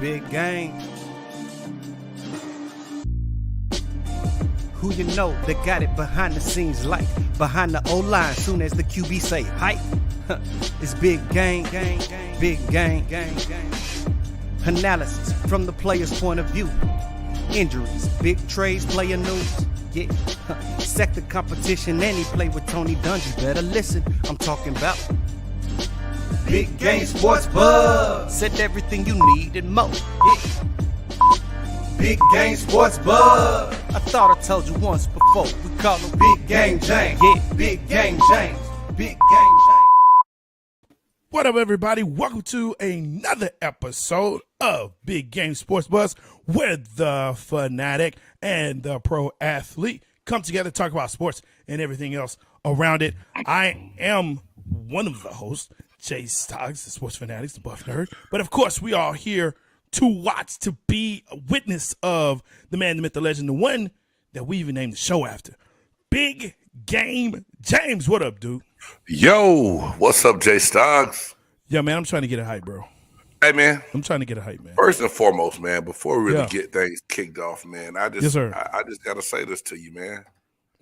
Big game. Who you know that got it behind the scenes like behind the O-line soon as the QB say hype. It's big game, big game. Analysis from the player's point of view. Injuries, big trades, player news. Yeah, sector competition, and he play with Tony Dungy. Better listen, I'm talking about Big Game Sports Buzz. Said everything you need and more. Yeah. Big Game Sports Buzz. I thought I told you once before. We call him Big Game James. Yeah, Big Game James. Big Game James. What up, everybody? Welcome to another episode of Big Game Sports Buzz, where the fanatic and the pro athlete come together to talk about sports and everything else around it. I am one of the hosts, Jay Stoggs, the sports fanatics, the buff nerd. But of course, we are here to watch, to be a witness of the man, the myth, the legend, the one that we even named the show after. Big Game James. What up, dude? Yo, what's up, Jay Stoggs? Yeah, man, I'm trying to get a hype, bro. Hey, man. I'm trying to get a hype, man. First and foremost, man, before we really get things kicked off, man, I just got to say this to you, man.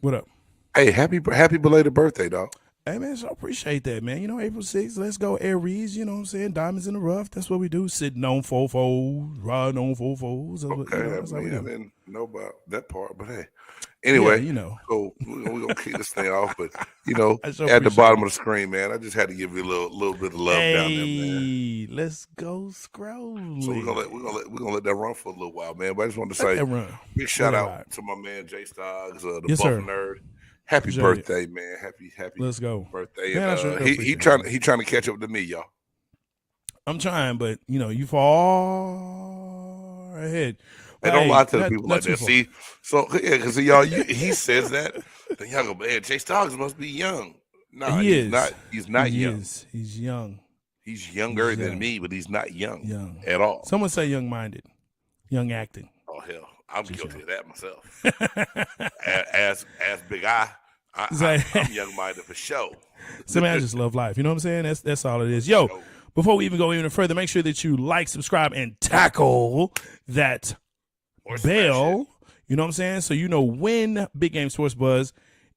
What up? Hey, happy belated birthday, dog. Hey, man, so I appreciate that, man. You know, April 6th, let's go Aries, you know what I'm saying? Diamonds in the rough. That's what we do. Sitting on fofos, riding on fofos. Okay, you know, that's I how we do. didn't know about that part, but hey. Anyway, yeah, you know. So we're going to kick this thing off, but, you know, so at the bottom of the screen, man, I just had to give you a little bit of love down there, man. Hey, let's go scroll. So we're gonna let that run for a little while, man. But I just wanted to say big shout out to my man Jay Stoggs, the yes, Buff sir. Nerd. Happy birthday, man. Happy let's go. birthday. Man, And, he trying to catch up to me, y'all. I'm trying, but you know, you far ahead. Hey, don't lie to the people like that. See, so yeah, because y'all, he says that, then y'all go, man, Jay Stoggs must be young. No, he's not. He's not young. He's young. He's younger than me, but he's not young at all. Someone say young-minded, young acting. Oh hell, I'm guilty of that myself. as Big I'm young-minded for sure. So man, I just love life. You know what I'm saying? That's all it is. Yo, before we even go even further, make sure that you like, subscribe, and tackle that bell. You know what I'm saying? So you know when Big Game Sports Buzz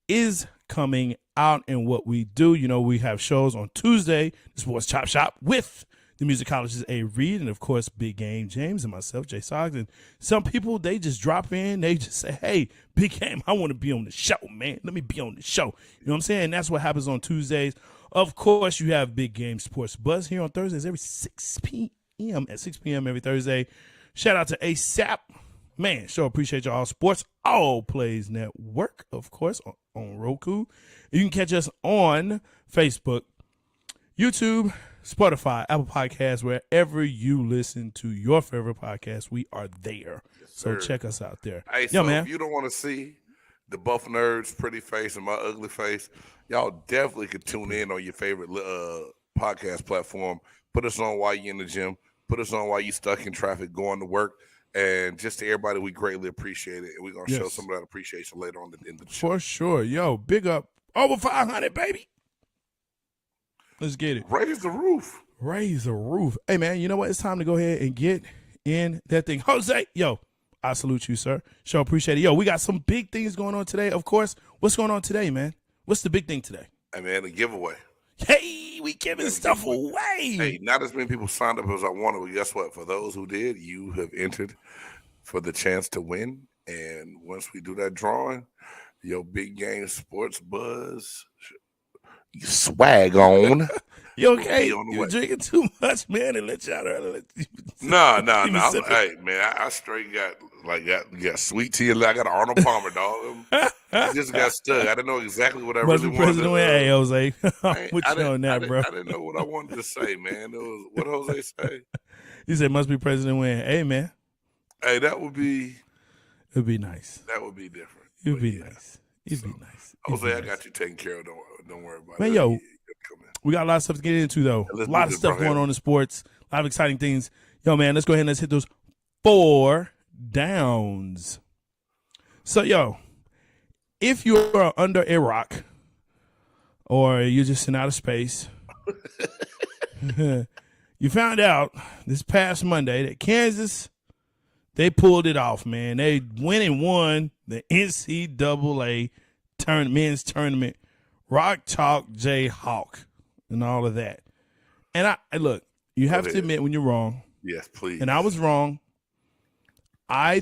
is coming out and what we do. You know, we have shows on Tuesday, the Sports Chop Shop with the musicologist A. Reed, and of course Big Game James and myself, Jay Soggs. And some people, they just drop in, they just say, hey, Big Game, I want to be on the show, man. Let me be on the show. You know what I'm saying? And that's what happens on Tuesdays. Of course, you have Big Game Sports Buzz here on Thursdays every 6 p.m. at 6 p.m. every Thursday. Shout out to ASAP. Man, sure appreciate y'all. Sports All Plays Network, of course, on Roku. You can catch us on Facebook, YouTube, Spotify, Apple Podcasts, wherever you listen to your favorite podcast, we are there. Yes, so check us out there. Hey, so man, if you don't want to see the Buff Nerd's pretty face and my ugly face, y'all definitely could tune in on your favorite podcast platform. Put us on while you're in the gym. Put us on while you're stuck in traffic going to work. And just to everybody, we greatly appreciate it. And we're going to show some of that appreciation later on in the show. For sure. Yo, big up. Over 500, baby. Let's get it. Raise the roof. Raise the roof. Hey, man, you know what? It's time to go ahead and get in that thing. Jose, yo, I salute you, sir. Sure appreciate it. Yo, we got some big things going on today. Of course, what's going on today, man? What's the big thing today? Hey, man, a giveaway. Hey, we giving stuff away. Hey, not as many people signed up as I wanted, but guess what? For those who did, you have entered for the chance to win. And once we do that drawing, your Big Game Sports Buzz swag on. You okay? You drinking too much, man, and let y'all. No. Hey, man, I straight got sweet tea. I got an Arnold Palmer, dog. I just got stuck. I didn't know exactly what I really wanted to say. Hey, Jose, put you on that, bro. I didn't know what I wanted to say, man. It was what Jose say. He said, "Must be President Win." Hey, man. Hey, that would be. It'd be nice. That would be different. It'd be nice. It'd be nice. Jose, I got you taken care of. Don't worry about it. Man, yo, we got a lot of stuff to get into, though. A lot of stuff going on in sports. A lot of exciting things. Yo, man, let's go ahead and let's hit those 4 downs. So, yo, if you're under a rock or you're just in outer space, you you found out this past Monday that Kansas, they pulled it off, man. They went and won the NCAA men's tournament, Rock Chalk Jayhawk, and all of that. And look, you have to admit when you're wrong. Yes, please. And I was wrong. I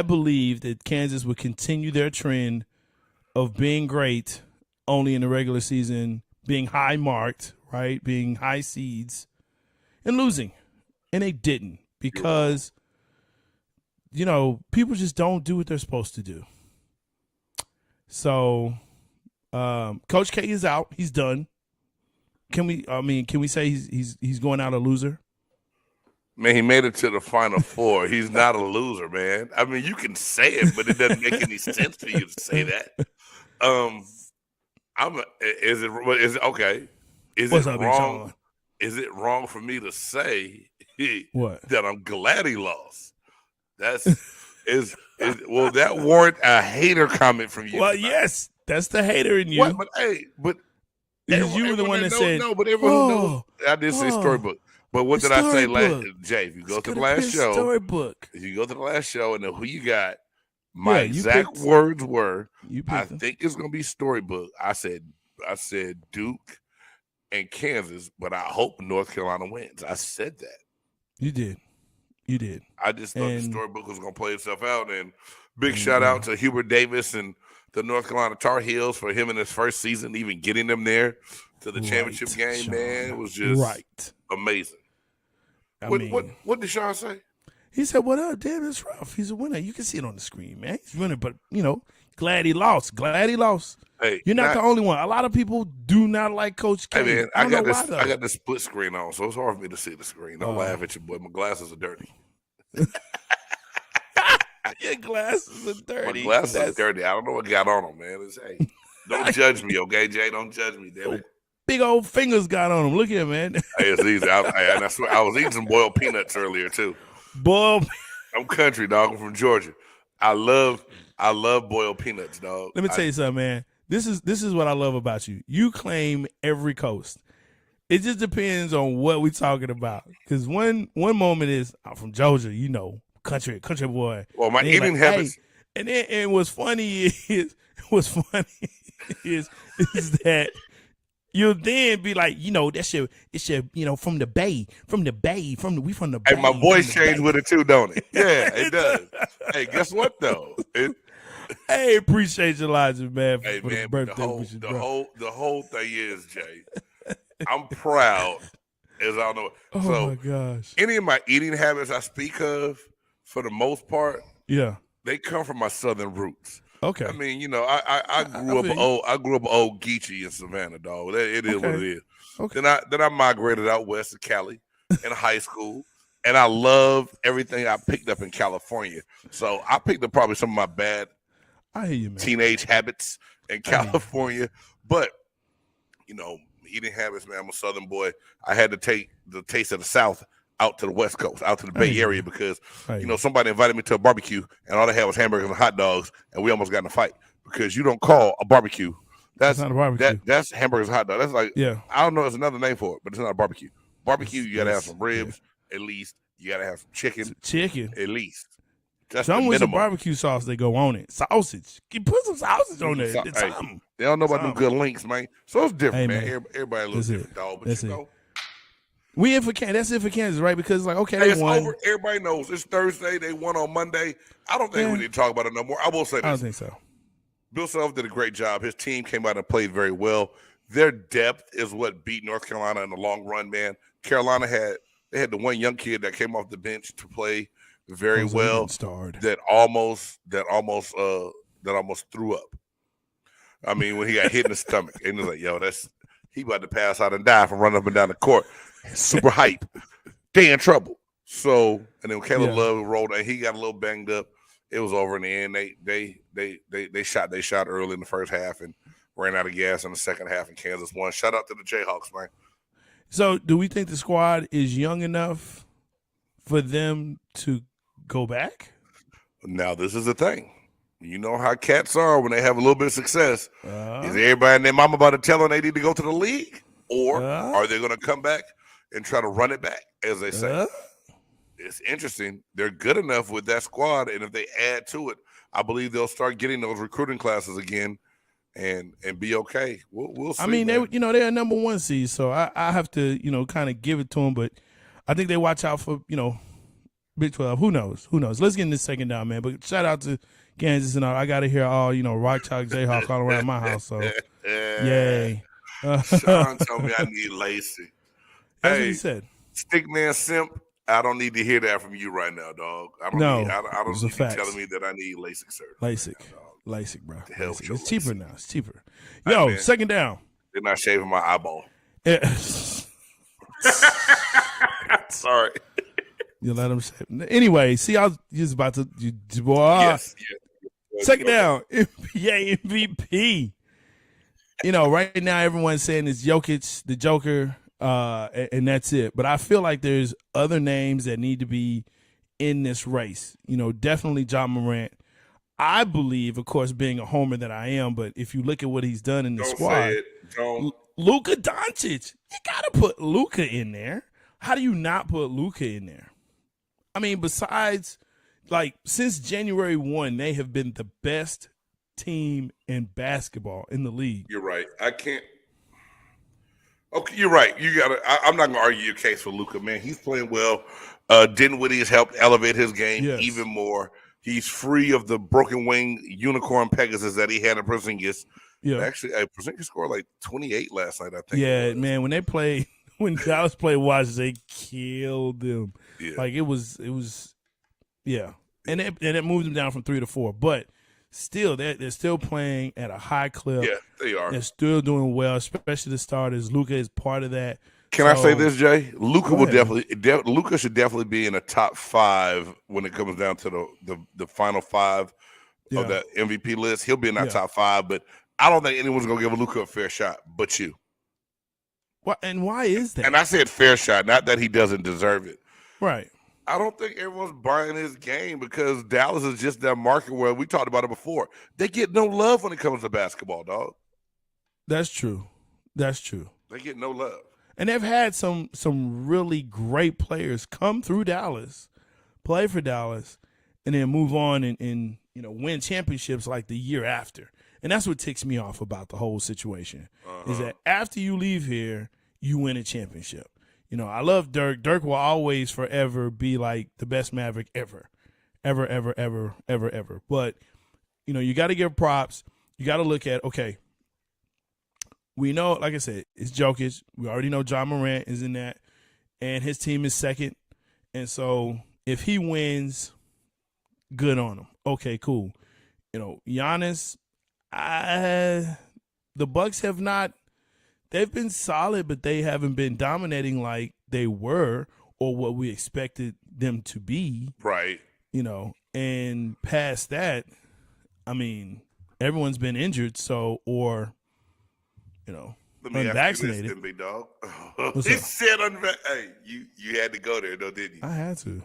believed that Kansas would continue their trend of being great only in the regular season, being high marked, right? Being high seeds and losing. And they didn't because, people just don't do what they're supposed to do. So, Coach K is out. He's done. Can we say he's going out a loser? Man, he made it to the Final Four. He's not a loser, man. I mean, you can say it, but it doesn't make any sense for you to say that. Is it okay? What's up, wrong? Is it wrong for me to say that I'm glad he lost? Will that warrant a hater comment from you? Well, yes, that's the hater in you. What? But you were the one that said no. But everyone knows. I did say storybook. But what did I say last? Jay, if you go to the last show, storybook. If you go to the last show and know who you got, my exact words were, I think it's gonna be storybook. I said Duke and Kansas, but I hope North Carolina wins. I said that. You did. I just thought the storybook was gonna play itself out. And big shout out to Hubert Davis and the North Carolina Tar Heels for him in his first season, even getting them there to the championship game. Sean. Man, it was just amazing. What did Sean say? He said, "What up, damn, it's rough. He's a winner. You can see it on the screen, man. He's winning, but glad he lost. Hey, you're not the only one. A lot of people do not like Coach K. Hey man, I got this split screen on, so it's hard for me to see the screen. Don't laugh at your boy. My glasses are dirty. Your glasses are dirty. My glasses are dirty. I don't know what got on them, man. Don't judge me, okay, Jay? Don't judge me, damn it. Big old fingers got on them. Look here, man. Hey, it's easy. I swear, I was eating some boiled peanuts earlier too. I'm country, dog. I'm from Georgia. I love boiled peanuts, dog. Let me tell you something, man. This is what I love about you. You claim every coast. It just depends on what we're talking about. Because one moment is I'm from Georgia, country boy. Well, my eating habits. Hey. And what's funny is that you'll then be like, it's your from the bay. We from the bay. Hey, my voice changed with it too, don't it? Yeah, it does. Hey, guess what though? Hey, appreciate you, Elijah, man. Hey, for man, the birthday the whole thing is, Jay, I'm proud as I don't know. Oh my gosh. Any of my eating habits I speak of, for the most part, they come from my southern roots. Okay. I mean, I grew up old Geechee in Savannah, dog. It is what it is. Okay. Then I migrated out west to Cali in high school, and I love everything I picked up in California. So I picked up probably some of my bad teenage habits in California, but eating habits, man. I'm a Southern boy. I had to take the taste of the South out to the West Coast, out to the Bay Area, because somebody invited me to a barbecue and all they had was hamburgers and hot dogs, and we almost got in a fight because you don't call a barbecue. That's not a barbecue. That's hamburgers and hot dogs. That's like I don't know. There's another name for it, but it's not a barbecue. Barbecue, you gotta have some ribs at least. You gotta have some chicken at least. That's some with some barbecue sauce they go on it. Sausage. You put some sausage on there. They don't know about them good links, man. So it's different, man. Everybody a little different, dog. But we in for Kansas. That's it for Kansas, right? Because they won. Over. Everybody knows it's Thursday. They won on Monday. I don't think we need to talk about it no more. I will say this. I don't think so. Bill Self did a great job. His team came out and played very well. Their depth is what beat North Carolina in the long run, man. Carolina had the one young kid that came off the bench to play very well. That almost threw up. I mean, when he got hit in the stomach, and he was like, he about to pass out and die from running up and down the court. Super hype. They in trouble. So, and then Caleb Love rolled and he got a little banged up. It was over in the end. They shot early in the first half and ran out of gas in the second half, and Kansas won. Shout out to the Jayhawks, man. So, do we think the squad is young enough for them to go back? Now, this is the thing. You know how cats are when they have a little bit of success. Is everybody and their mama about to tell them they need to go to the league? Or are they going to come back and try to run it back, as they say. It's interesting. They're good enough with that squad, and if they add to it, I believe they'll start getting those recruiting classes again and be okay. We'll see. I mean, they're a number 1 seed, so I have to, kind of give it to them, but I think they watch out for, Big 12. Who knows? Let's get in this second down, man. But shout out to Kansas and all. I got to hear all, Rock Chalk Jayhawk all around my house, so yay. Sean told me I need Lacey. That's what he said. Stickman Simp, I don't need to hear that from you right now, dog. I don't need you telling me that I need LASIK surgery. LASIK, bro. LASIK. It's cheaper now. It's cheaper. Yo, man, second down. They're not shaving my eyeball. Sorry. You let them shave. Anyway, see, I was just about to. Yes. Second down, NBA MVP. Right now everyone's saying it's Jokic, the Joker, and that's it. But I feel like there's other names that need to be in this race. Definitely John Morant. I believe, of course, being a homer that I am, but if you look at what he's done in the squad, Luka Doncic, you got to put Luka in there. How do you not put Luka in there? I mean, besides, since January 1, they have been the best team in basketball in the league. You're right. I can't. Okay, you're right. I'm not gonna argue your case for Luka, man. He's playing well. Dinwiddie has helped elevate his game even more. He's free of the broken wing unicorn Pegasus that he had in Porzingis. Yeah, actually, Porzingis scored like 28 last night, I think. Yeah, man. When Dallas played Washington, they killed them. Yeah. It was, yeah, and it moved them down from 3 to 4, but. Still, they're still playing at a high clip. Yeah, they are. They're still doing well, especially the starters. Luka is part of that. Can I say this, Jay? Luka Luka should definitely be in the top 5 when it comes down to the final 5 of that MVP list. He'll be in that top 5, but I don't think anyone's gonna give Luka a fair shot, but you. What and why is that? And I said fair shot, not that he doesn't deserve it. Right. I don't think everyone's buying his game because Dallas is just that market where we talked about it before. They get no love when it comes to basketball, dog. That's true. They get no love. And they've had some really great players come through Dallas, play for Dallas, and then move on and win championships like the year after. And that's what ticks me off about the whole situation is that after you leave here, you win a championship. I love Dirk. Dirk will always forever be like the best Maverick ever. But, you got to give props. You got to look at, okay, we know, like I said, it's Jokic. We already know John Morant is in that, and his team is second. And so if he wins, good on him. Okay, cool. Giannis, the Bucks have not. They've been solid, but they haven't been dominating like they were or what we expected them to be. Right. And past that, I mean, everyone's been injured, let me unvaccinated. Ask you this, big dog. He said hey, you had to go there though, didn't you? I had to.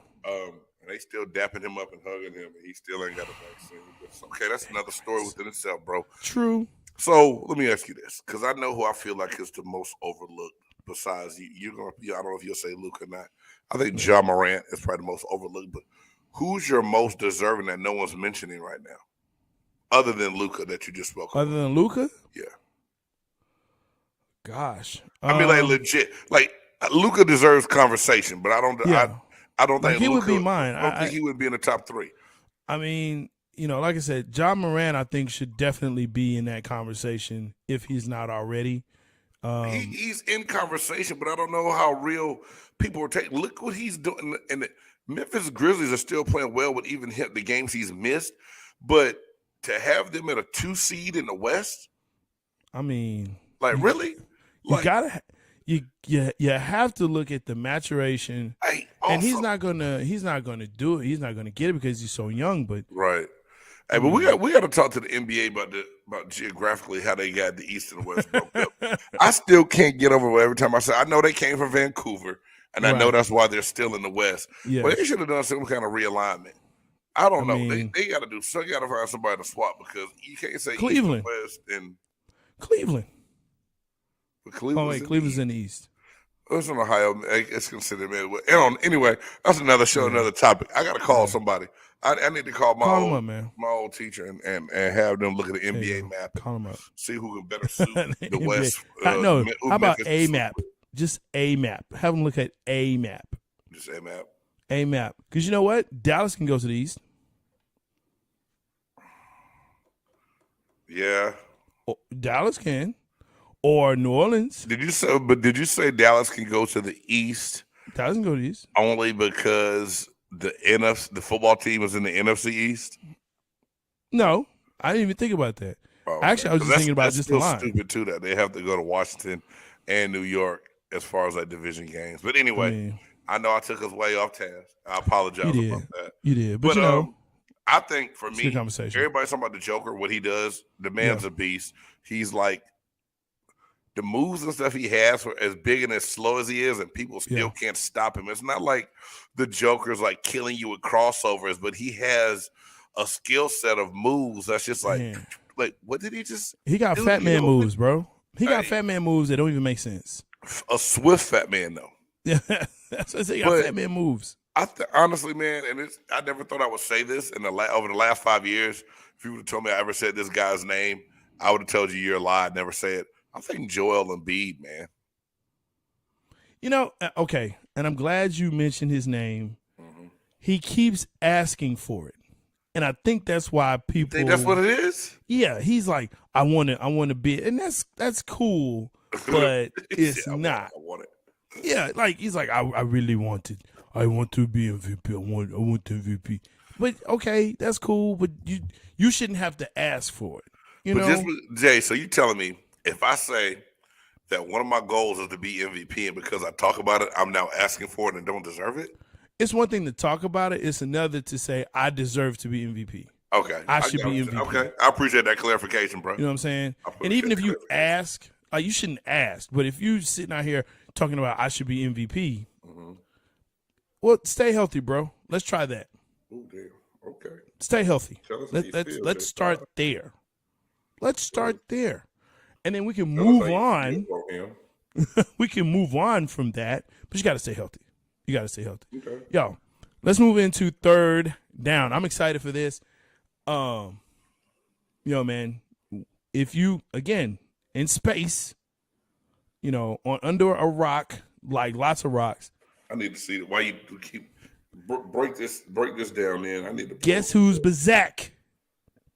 They still dapping him up and hugging him, and he still ain't got a vaccine. Okay, that's another story within itself, bro. True. So let me ask you this, because I know who I feel like is the most overlooked. Besides you, I don't know if you'll say Luke or not. I think John Morant is probably the most overlooked. But who's your most deserving that no one's mentioning right now, other than Luka that you just spoke about? Other than Luka? Yeah. Gosh, I mean, legit. Luka deserves conversation, but I don't. Yeah. I don't think he Luka, would be mine. I don't think he would be in the top 3. I mean. Like I said, John Morant, I think, should definitely be in that conversation if he's not already. He's in conversation, but I don't know how real people are taking. Look what he's doing. And the Memphis Grizzlies are still playing well with even the games he's missed. But to have them at a 2 seed in the West, I mean, really? You gotta. You have to look at the maturation, and he's not gonna do it. He's not gonna get it because he's so young. But right. Hey, but we got to talk to the NBA about geographically how they got the East and the West broke up. I still can't get over it every time I say I know they came from Vancouver, and I know that's why they're still in the West. Yes. But they should have done some kind of realignment. I don't know. They got to do so. You got to find somebody to swap because you can't say Cleveland, East and West and Cleveland. But Cleveland's Cleveland's in the East. It's in Ohio. It's considered Midwest. Anyway, that's another show, another topic. I got to call somebody. I need to call Call him up, man. my old teacher and have them look at the There you NBA go. map. Call him up. See who can better suit the NBA. West. No, who how about Memphis a can suit map? with. Just a map. Have them look at a map. Just a map. A map. Because you know what? Dallas can go to the East. Yeah. Dallas can. Or New Orleans. Did you say Dallas can go to the East Dallas can go to the East. only because the football team is in the NFC East? No, I didn't even think about that. Oh, Actually, I was just thinking about that's just the still line. stupid too that they have to go to Washington and New York as far as like division games. But anyway, I know I took us way off task. I apologize about that. You did, but you know, I think for it's me, a good conversation. everybody's talking about the Joker, what he does. The man's a beast. He's like the moves and stuff he has for as big and as slow as he is, and people still can't stop him. It's not like the Joker's like killing you with crossovers, but he has a skill set of moves that's just like what did he just? He got do? fat man moves, bro. He got Hey. fat man moves that don't even make sense. A swift fat man though. Yeah, that's what I say. He got fat man moves. Honestly, man, and I never thought I would say this over the last 5 years. If you would have told me I ever said this guy's name, I would have told you you're a lie. I'd never say it. I'm thinking Joel Embiid, man. You know, okay, and I'm glad you mentioned his name. Mm-hmm. He keeps asking for it, and I think that's why people Think that's what it is? Yeah, he's like, I want to be, and that's cool, but it's not. I want it. Yeah, like he's like, I really want it. I want to be MVP. I want the MVP. But okay, that's cool. But you shouldn't have to ask for it. You know, Jay. So you telling me if I say that one of my goals is to be MVP, and because I talk about it, I'm now asking for it and don't deserve it? it's one thing to talk about it. It's another to say I deserve to be MVP. Okay, I should be MVP. Okay, I appreciate that clarification, bro. You know what I'm saying? And even if you ask, you shouldn't ask. But if you sitting out here talking about I should be MVP, well, stay healthy, bro. Let's try that. Oh, damn. Okay. Stay healthy. Let's start there. Let's start there, and then we can move on. We can move on from that, but you got to stay healthy. You got to stay healthy. Okay. Yo, let's move into third down. I'm excited for this. Yo, man, if you again in space, you know, under a rock, like lots of rocks. I need to see why you keep break this down, man. I need to guess who's Bazak?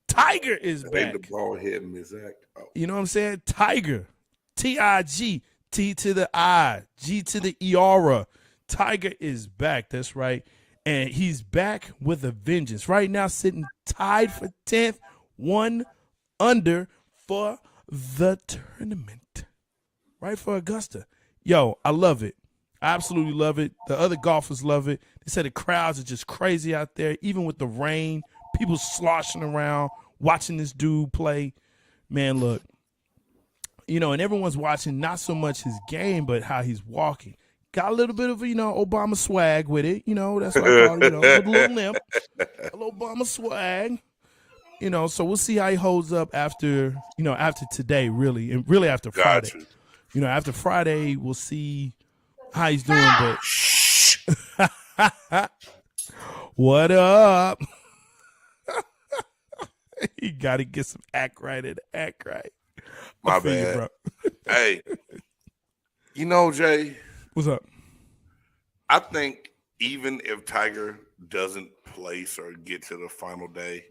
Tiger is back. The ball hitting Bazak. Oh. You know what I'm saying? Tiger, T-I-G, T to the I, G to the Eora. Tiger is back. That's right. And he's back with a vengeance. Right now, sitting tied for 10th, 1 under for the tournament. Right for Augusta. Yo, I love it. I absolutely love it. The other golfers love it. They said the crowds are just crazy out there, even with the rain. People sloshing around, watching this dude play. Man, look. You know, and everyone's watching not so much his game, but how he's walking. Got a little bit of, Obama swag with it. You know, that's what I call it, with a little limp. A little Obama swag. You know, so we'll see how he holds up after today, really. And really after Friday. Gotcha. You know, after Friday, we'll see how he's doing. But what up? You got to get some act right and act right. My bad. Bro. Hey, Jay. What's up? I think even if Tiger doesn't place or get to the final day,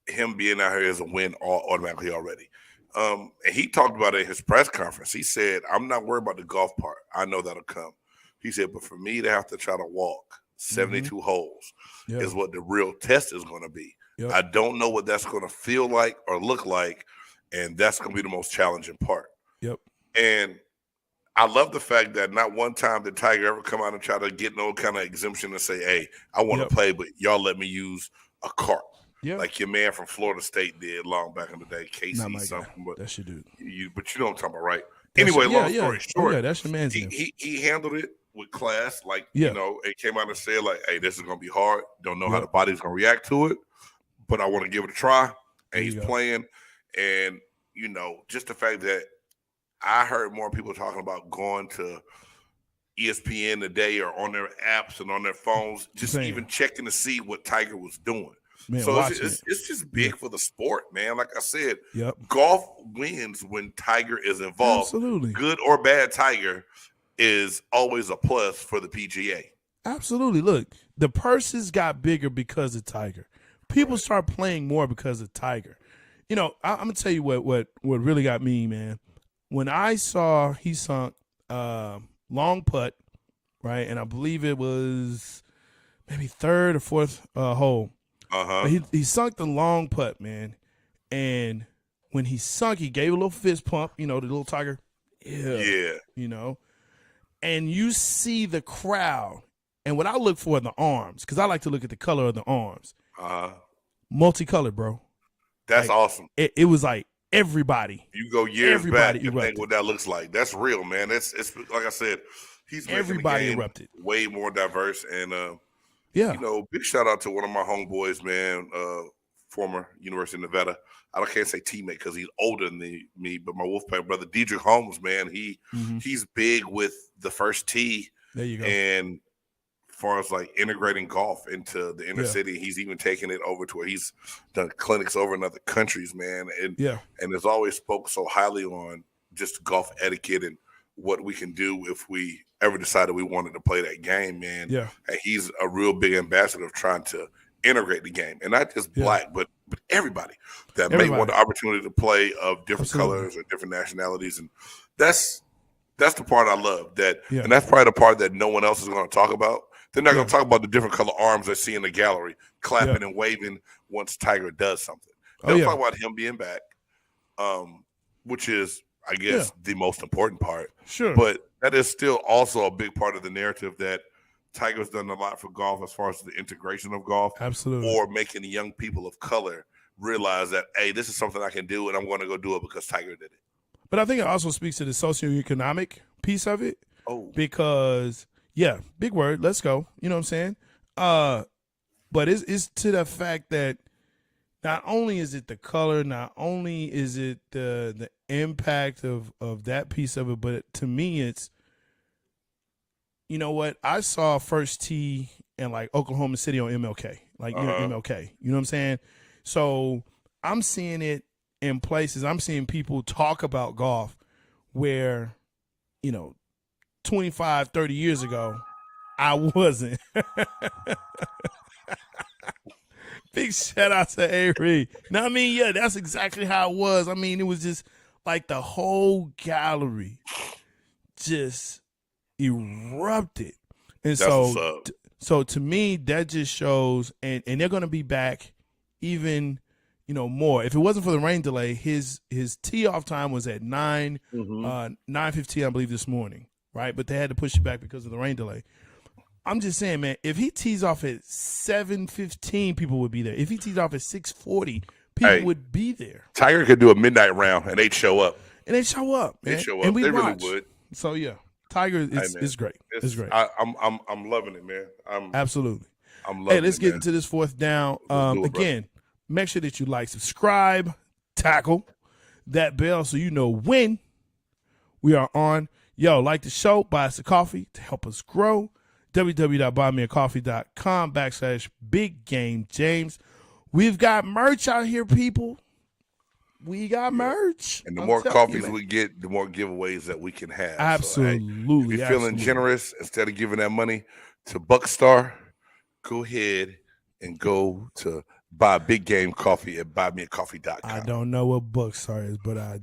him being out here is a win automatically already. And he talked about it in his press conference. He said, I'm not worried about the golf part. I know that'll come. He said, but for me to have to try to walk 72 holes is what the real test is going to be. Yep. I don't know what that's going to feel like or look like, and that's going to be the most challenging part. Yep. And I love the fact that not one time did Tiger ever come out and try to get no kind of exemption and say, hey, I want to play, but y'all let me use a cart. Yep. Like your man from Florida State did long back in the day, Casey something. But that's your dude. But you know what I'm talking about, right? Anyway, long story short, that's your man's he handled it with class. Like, it came out and said, like, hey, this is going to be hard. Don't know how the body's going to react to it, but I want to give it a try. And he's playing. And, just the fact that I heard more people talking about going to ESPN today or on their apps and on their phones, just Same. even checking to see what Tiger was doing. Man, So watching it's just big for the sport, man. Like I said, Yep. golf wins when Tiger is involved. Absolutely. Good or bad Tiger is always a plus for the PGA. Absolutely. Look, the purses got bigger because of Tiger. People start playing more because of Tiger. You know, I'm gonna tell you what really got me, man. When I saw he sunk long putt, right, and I believe it was maybe third or fourth hole. But he sunk the long putt, man. And when he sunk, he gave a little fist pump, you know, the little Tiger. Yeah. You know. And you see the crowd. And what I look for in the arms, because I like to look at the color of the arms. Multicolored, bro. That's awesome. It was like everybody. You go years back and erupted. think what that looks like. That's real, man. It's like I said, he's making Everybody the game erupted. way more diverse. And Yeah. you know, big shout out to one of my homeboys, man, former University of Nevada. I can't say teammate because he's older than me, but my Wolfpack brother, Dedrick Holmes, man, he's big with the first tee. There you go. And as far as like integrating golf into the inner city, he's even taken it over to where he's done clinics over in other countries, man. And has always spoke so highly on just golf etiquette and what we can do if we ever decided we wanted to play that game, man. Yeah. And he's a real big ambassador of trying to integrate the game. And not just black, but everybody that may want the opportunity to play of different colors or different nationalities. And that's the part I love. And that's probably the part that no one else is going to talk about. They're not going to talk about the different color arms they see in the gallery, clapping and waving once Tiger does something. They'll talk about him being back, which is, I guess, the most important part. Sure. But that is still also a big part of the narrative that Tiger's done a lot for golf as far as the integration of golf. Absolutely. Or making the young people of color realize that, hey, this is something I can do, and I'm going to go do it because Tiger did it. But I think it also speaks to the socioeconomic piece of it. Oh. Because – yeah, big word. Let's go. You know what I'm saying? But it's to the fact that not only is it the color, not only is it the impact of that piece of it, but to me it's, you know what? I saw first tee in like Oklahoma City on MLK, like MLK. You know what I'm saying? So I'm seeing it in places. I'm seeing people talk about golf where, you know, 25, 30 years ago, I wasn't. Big shout out to Avery. Now, I mean, yeah, that's exactly how it was. I mean, it was just like the whole gallery just erupted. And so to me, that just shows, and they're going to be back even, you know, more. If it wasn't for the rain delay, his tee off time was at 9:15, I believe, this morning. Right, but they had to push it back because of the rain delay. I'm just saying, man, if he tees off at 7:15, people would be there. If he tees off at 6:40, people would be there. Tiger could do a midnight round and they'd show up. And they'd show up, man. They'd show up. And they really would. So yeah, Tiger is great. It's great. I'm loving it, man. Absolutely. I'm loving it. Hey, let's get into this fourth down. Again, make sure that you like, subscribe, tackle that bell so you know when we are on. Yo, like the show, buy us a coffee to help us grow. www.buymeacoffee.com/Big Game James. We've got merch out here, people. We got merch. And the more coffees we get, the more giveaways that we can have. Absolutely. So, hey, if you're feeling generous, instead of giving that money to Buckstar, go ahead and go to buy Big Game Coffee at buymeacoffee.com. I don't know what Buckstar is, but I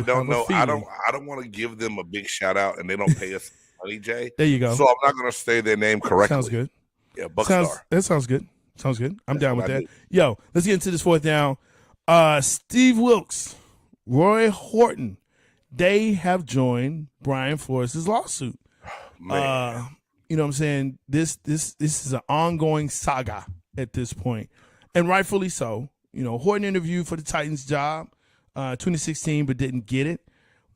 don't know. I don't want to give them a big shout out, and they don't pay us money, Jay. There you go. So I'm not going to say their name correctly. Sounds good. Yeah, Buckstar. That sounds good. Sounds good. I'm down with that. Yo, let's get into this fourth down. Steve Wilkes, Roy Horton, they have joined Brian Flores' lawsuit. Man. You know what I'm saying? This is an ongoing saga at this point. And rightfully so. You know, Horton interviewed for the Titans job 2016, but didn't get it.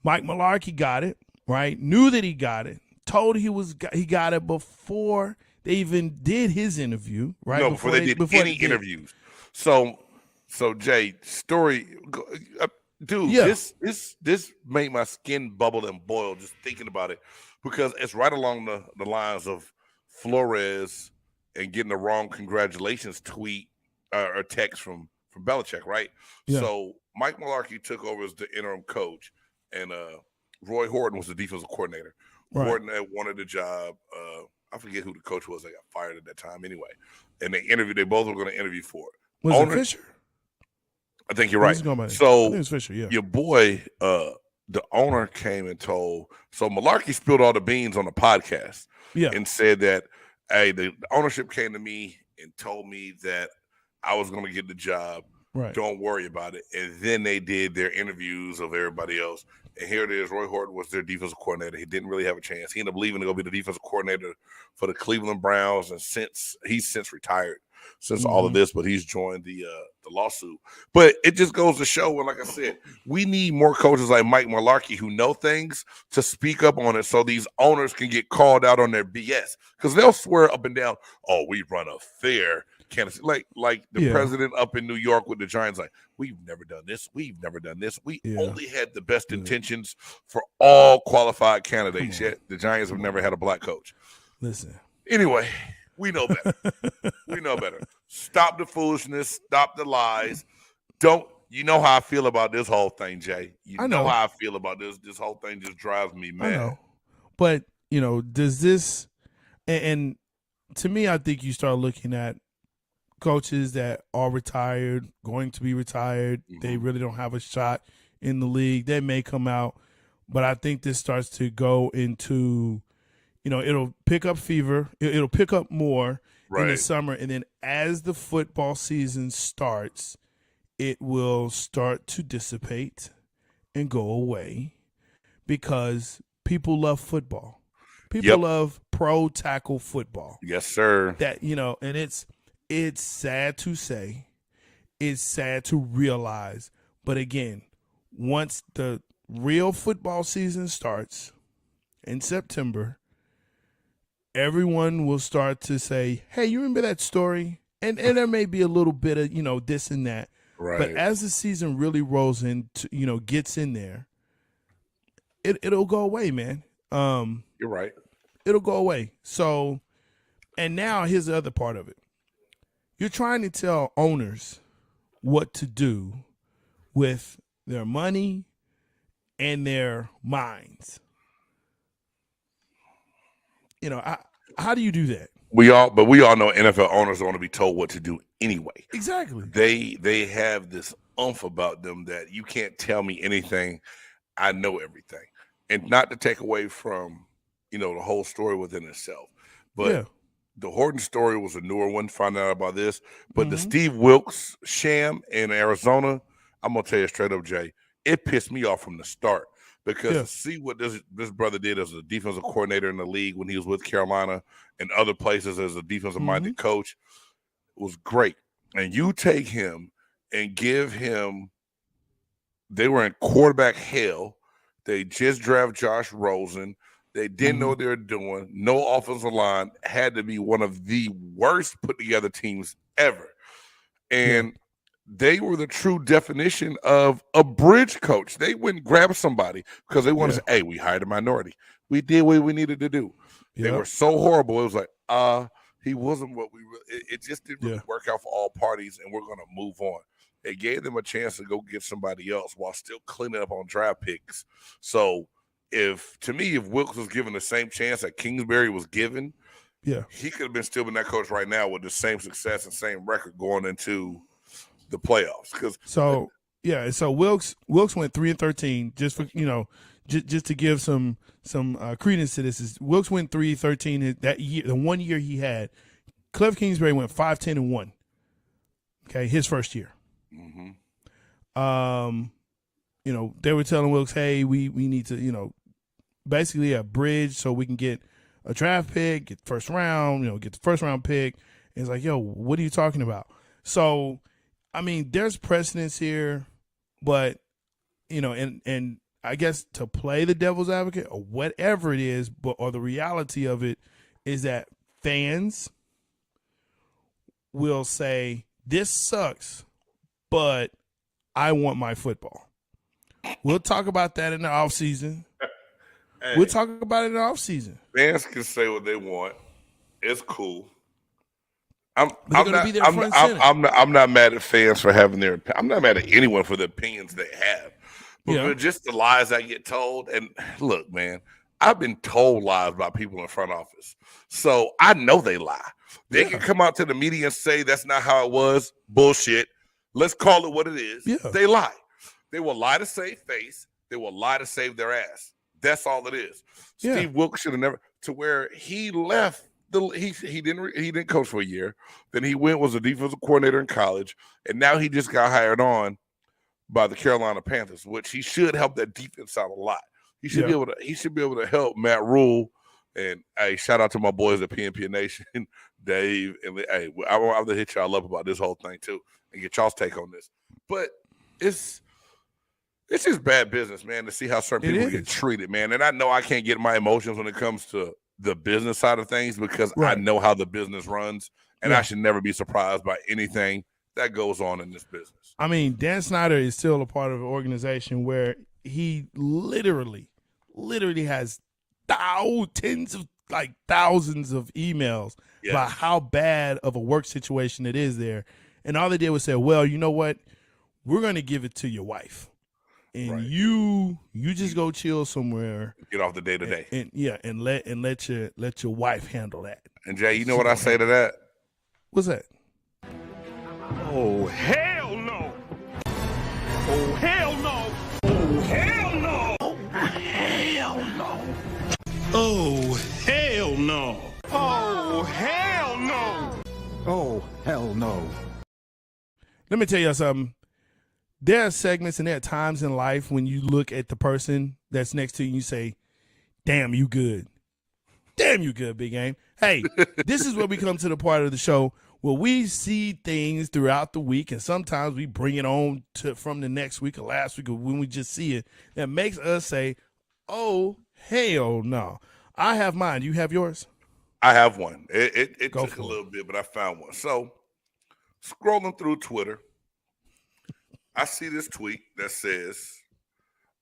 Mike Mularkey got it, right? Knew that he got it. Told he got it before they even did his interview, right? No, before they did any interviews. So Jay, story. dude, Yeah. this made my skin bubble and boil just thinking about it, because it's right along the lines of Flores and getting the wrong congratulations tweet or text from Belichick, right? Yeah. So Mike Mularkey took over as the interim coach, and Roy Horton was the defensive coordinator. Right. Horton had wanted the job. I forget who the coach was. They got fired at that time anyway, and they interviewed. They both were going to interview for it. Was it Fisher? I think you're right. I think So it was Fisher, yeah. your boy, the owner came and told. So Mularkey spilled all the beans on the podcast, and said that, hey, the ownership came to me and told me that I was going to get the job. Right. Don't worry about it. And then they did their interviews of everybody else. And here it is. Roy Horton was their defensive coordinator. He didn't really have a chance. He ended up leaving to go be the defensive coordinator for the Cleveland Browns. And he's since retired since all of this, but he's joined the lawsuit. But it just goes to show, and like I said, we need more coaches like Mike Mularkey who know things to speak up on it, so these owners can get called out on their BS, because they'll swear up and down, oh, we run a fair candidacy. Like the president up in New York with the Giants, like, we've never done this. We've never done this. We only had the best intentions for all qualified candidates, yet the Giants have never had a black coach. Listen. Anyway, we know better. We know better. Stop the foolishness. Stop the lies. You know how I feel about this whole thing, Jay. You know how I feel about this. This whole thing just drives me mad. I know. But, does this – and to me, I think you start looking at coaches that are retired, going to be retired. They really don't have a shot in the league. They may come out. But I think this starts to go into – it'll pick up fever. It'll pick up more in the summer. And then as the football season starts, it will start to dissipate and go away, because people love football. People love pro tackle football. Yes, sir. That, and it's sad to say. It's sad to realize. But again, once the real football season starts in September, everyone will start to say, hey, you remember that story? And there may be a little bit of, this and that. Right. But as the season really rolls into, gets in there, it'll go away, man. You're right. It'll go away. So, and now here's the other part of it. You're trying to tell owners what to do with their money and their minds. How do you do that? We all know NFL owners don't want to be told what to do anyway. Exactly. They have this oomph about them that you can't tell me anything. I know everything. And not to take away from, the whole story within itself. But the Horton story was a newer one, finding out about this. But the Steve Wilkes sham in Arizona, I'm going to tell you straight up, Jay, it pissed me off from the start. Because to see what this brother did as a defensive coordinator in the league when he was with Carolina and other places as a defensive-minded coach was great. And you take him and give him – they were in quarterback hell. They just drafted Josh Rosen. They didn't know what they were doing. No offensive line. Had to be one of the worst put-together teams ever. And they were the true definition of a bridge coach. They wouldn't grab somebody because they wanted to say, hey, we hired a minority. We did what we needed to do. They were so horrible. It was like, he wasn't what we really – it just didn't really work out for all parties, and we're going to move on. They gave them a chance to go get somebody else while still cleaning up on draft picks. So, if Wilkes was given the same chance that Kingsbury was given, he could have still been that coach right now with the same success and same record going into the playoffs. So Wilkes went 3-13 just for just to give some credence to this. Wilkes went 3-13 that year, the 1 year he had. Cliff Kingsbury went 5-10-1. Okay, his first year. They were telling Wilkes, hey, we need to basically a bridge so we can get a draft pick, get first round, get the first round pick. And it's like, yo, what are you talking about? So, I mean, there's precedence here, but, and I guess to play the devil's advocate or whatever it is, or the reality of it is that fans will say, this sucks, but I want my football. We'll talk about that in the off season. Hey, We'll talk about it in the off season. fans can say what they want. It's cool. I'm They're gonna not, be there I'm, front and I'm, center. I'm not mad at fans for having their. I'm not mad at anyone for the opinions they have. But Yeah. for just the lies that get told, and look, man, I've been told lies by people in front office, so I know they lie. They can come out to the media and say that's not how it was. Bullshit. Let's call it what it is. Yeah. They lie. They will lie to save face. They will lie to save their ass. That's all it is. Yeah. Steve Wilkes should have never to where he left. He didn't coach for a year. Then he was a defensive coordinator in college, and now he just got hired on by the Carolina Panthers, which he should help that defense out a lot. He should be able to help Matt Rule. And hey, shout out to my boys at PNP Nation, Dave. And hey, I'm gonna hit y'all up about this whole thing too, and get y'all's take on this. But it's just bad business, man, to see how certain people get treated, man. And I know I can't get my emotions when it comes to the business side of things because I know how the business runs, and I should never be surprised by anything that goes on in this business. I mean, Dan Snyder is still a part of an organization where he literally has thousands of emails about how bad of a work situation it is there. And all they did was say, well, you know what? We're going to give it to your wife. And you just go chill somewhere. Get off the day to day. And let your wife handle that. And Jay, you know what I say to that? What's that? Oh, hell no. Oh, hell no. Oh, hell no. Oh, hell no. Oh, hell no. Oh, hell no. Oh, hell no. Let me tell you something. There are segments and there are times in life when you look at the person that's next to you and you say, damn, you good. Damn, you good, big game. Hey, this is where we come to the part of the show where we see things throughout the week, and sometimes we bring it on from the next week or last week or when we just see it. That makes us say, oh, hell no. I have mine. You have yours? I have one. It took a little bit, but I found one. So, scrolling through Twitter, I see this tweet that says,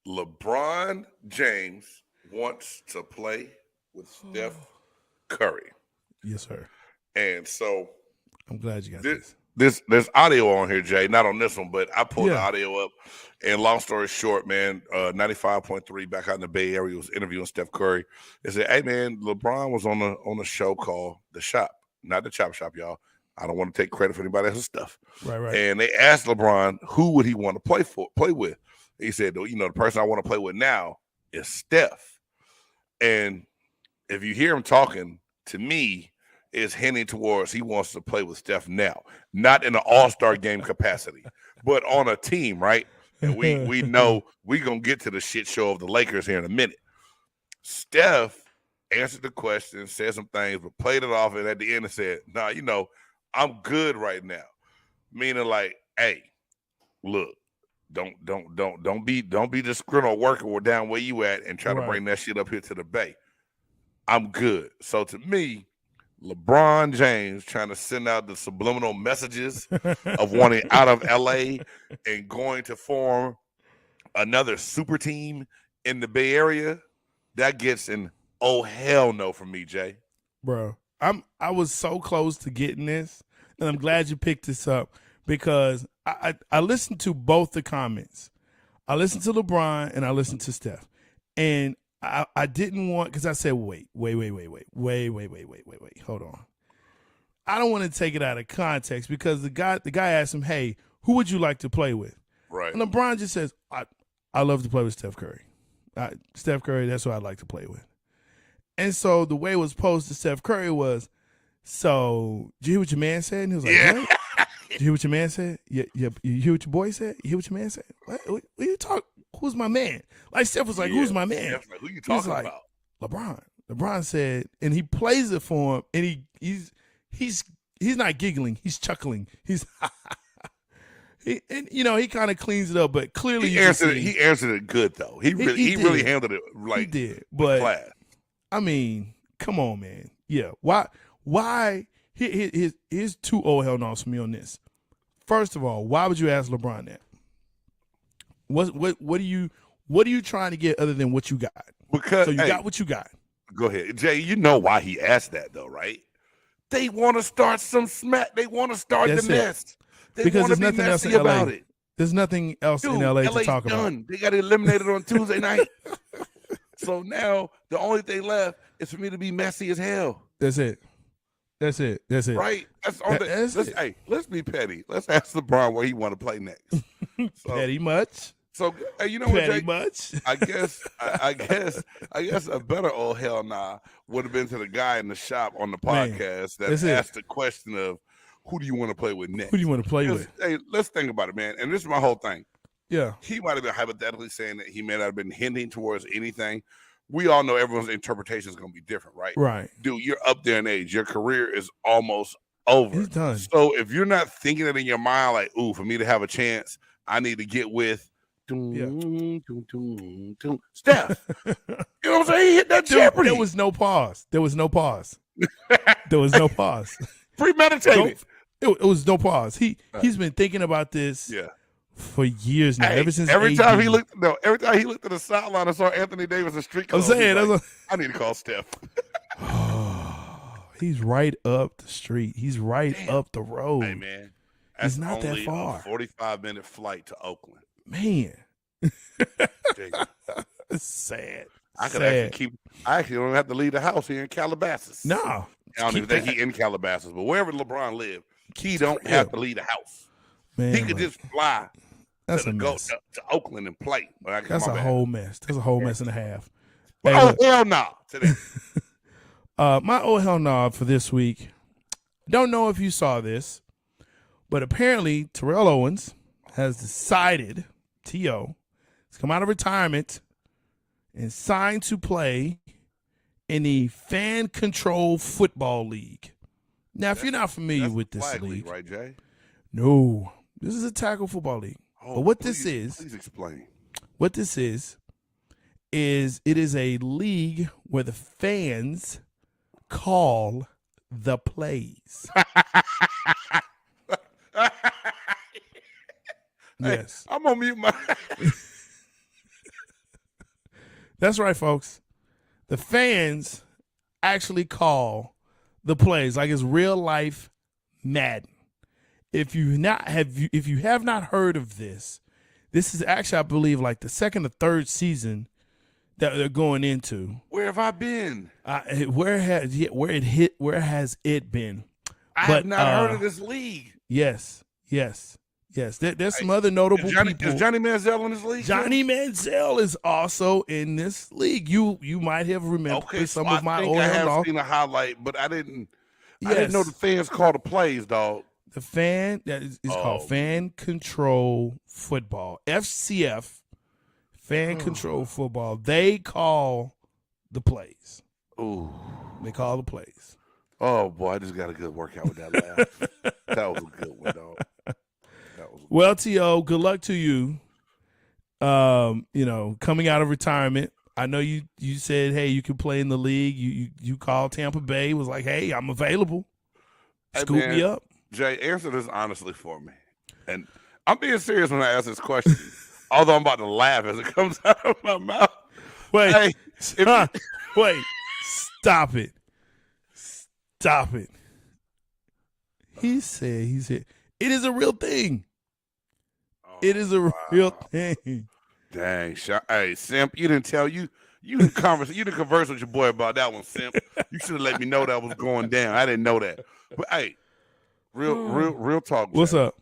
LeBron James wants to play with Steph Curry. Yes, sir. And so I'm glad you got this. There's audio on here, Jay. Not on this one, but I pulled the audio up. And long story short, man, 95.3 back out in the Bay Area was interviewing Steph Curry. They said, hey, man, LeBron was on a show called The Shop. Not The Chop Shop, y'all. I don't want to take credit for anybody else's stuff. Right. And they asked LeBron, who would he want to play with? He said, the person I want to play with now is Steph. And if you hear him talking, to me, is hinting towards he wants to play with Steph now. Not in an all-star game capacity, but on a team, right? And we know we're going to get to the shit show of the Lakers here in a minute. Steph answered the question, said some things, but played it off, and at the end it said, nah, I'm good right now. Meaning like, hey, look, don't be disgruntled working down where you at and try to bring that shit up here to the Bay. I'm good. So to me, LeBron James trying to send out the subliminal messages of wanting out of LA and going to form another super team in the Bay Area, that gets an oh hell no from me, Jay. Bro, I was so close to getting this, and I'm glad you picked this up because I listened to both the comments. I listened to LeBron and I listened to Steph. And I didn't want, because I said, wait, hold on. I don't want to take it out of context because the guy asked him, hey, who would you like to play with? Right. And LeBron just says, I love to play with Steph Curry. Steph Curry, that's who I'd like to play with. And so the way it was posed to Steph Curry was, so, did you hear what your man said? And he was like, what? Did you hear what your man said? You hear what your boy said? You hear what your man said? What you talk? Who's my man? Like Steph was like, who's my man? Like, who you talking about? LeBron. LeBron said, and he plays it for him, and he's not giggling, he's chuckling. He's he kind of cleans it up, but clearly he answered it good though. He really handled it like he did. But class. I mean, come on, man. Yeah. Why here's two oh hell no's for me on this. First of all, why would you ask LeBron that? What are you trying to get other than what you got? Because so you got what you got. Go ahead, Jay. You know why he asked that though, right? They want to start some smack. They want to start the nest. They because want to there's be nothing else messy in LA. about it. There's nothing else in LA to talk about. They got eliminated on Tuesday night. So now the only thing left is for me to be messy as hell. That's it. Right? That's all. Hey, let's be petty. Let's ask LeBron where he want to play next. So, petty much. So hey, you know what, petty Jay? much. I guess a better old hell nah would have been to the guy in the shop on the podcast that asked the question of who do you want to play with next? Who do you want to play with? Hey, let's think about it, man. And this is my whole thing. Yeah. He might have been hypothetically saying that he may not have been hinting towards anything. We all know everyone's interpretation is going to be different, right? Right. Dude, you're up there in age. Your career is almost over. He's done. So if you're not thinking it in your mind, like, ooh, for me to have a chance, I need to get with Steph. You know what I'm saying? He hit that Jeopardy. There was no pause. Premeditated. It was no pause. He's been thinking about this for years now. Ever since every time he looked at the sideline and saw Anthony Davis in street clothes, I need to call Steph. He's right up the street. He's right up the road. Hey man, he's not that far. 45-minute flight to Oakland. Man, it's sad. I actually don't have to leave the house here in Calabasas. No, I don't even think he in Calabasas, but wherever LeBron live, he don't have to leave the house. Man, he could just fly. That's to a mess. Go to Oakland and play. That's a whole mess. That's a whole mess and a half. Hey, hell no! Today. My old hell no for this week. Don't know if you saw this, but apparently Terrell Owens has decided, T.O., to come out of retirement and sign to play in the Fan Control Football League. Now, if you're not familiar with this league, right, Jay? No, this is a tackle football league. But what this is, please explain. What this is it is a league where the fans call the plays. Yes. Hey, I'm gonna mute my. That's right, folks. The fans actually call the plays like it's real life Madden. If you have not heard of this, this is actually, I believe, like the second or third season that they're going into. Where have I been? Where has it been? I have not heard of this league. Yes. There's some other notable people. Is Johnny Manziel in this league? Johnny Manziel is also in this league. You might have remembered some of my old. I have seen a highlight, but I didn't know the fans call the plays, dog. The fan that is called Fan Control Football, FCF, Fan Control Football. They call the plays. Ooh, they call the plays. Oh boy, I just got a good workout with that laugh. That was a good one, dog. Well, T.O., good luck to you. Coming out of retirement. I know you said, hey, you can play in the league. You called Tampa Bay, was like, hey, I'm available. Scoop me up. Jay, answer this honestly for me. And I'm being serious when I ask this question, although I'm about to laugh as it comes out of my mouth. Wait, wait, stop it. Stop it. He said, it is a real thing. It is a real thing. Dang, hey, Simp, you didn't tell you didn't converse with your boy about that one, Simp. You should have let me know that was going down. I didn't know that. But hey, real talk. What's up?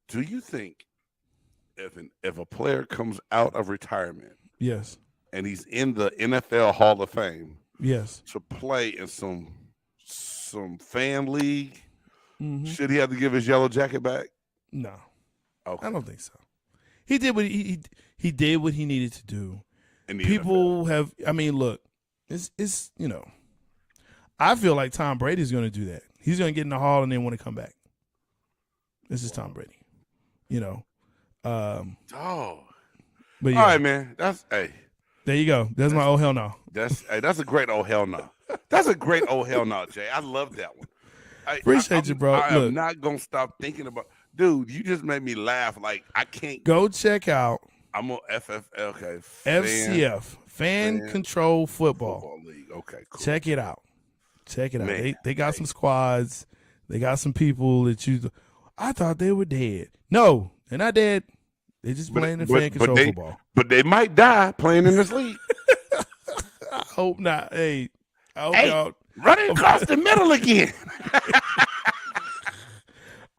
Do you think if a player comes out of retirement, yes, and he's in the NFL Hall of Fame, yes, to play in some fan league, should he have to give his yellow jacket back? No. Okay. I don't think so. He did what he did what he needed to do. People have. I mean, look, it's I feel like Tom Brady's going to do that. He's going to get in the hall and then want to come back. This is Tom Brady. But yeah. All right, man. There you go. That's my old hell no. That's a great old hell no. That's a great old hell no, Jay. I love that one. Appreciate you, bro. I'm not gonna stop thinking about. dude, you just made me laugh. Like I can't Go check out I'm on FFL. Okay, FCF, Fan Control Football League. Okay, cool. Check it out. Check it out. Man, They got some squads. They got some people that I thought they were dead. No, they're not dead. They're just playing in fan control football. But they might die playing in this league. I hope not. Hey, I hope y'all running across the middle again.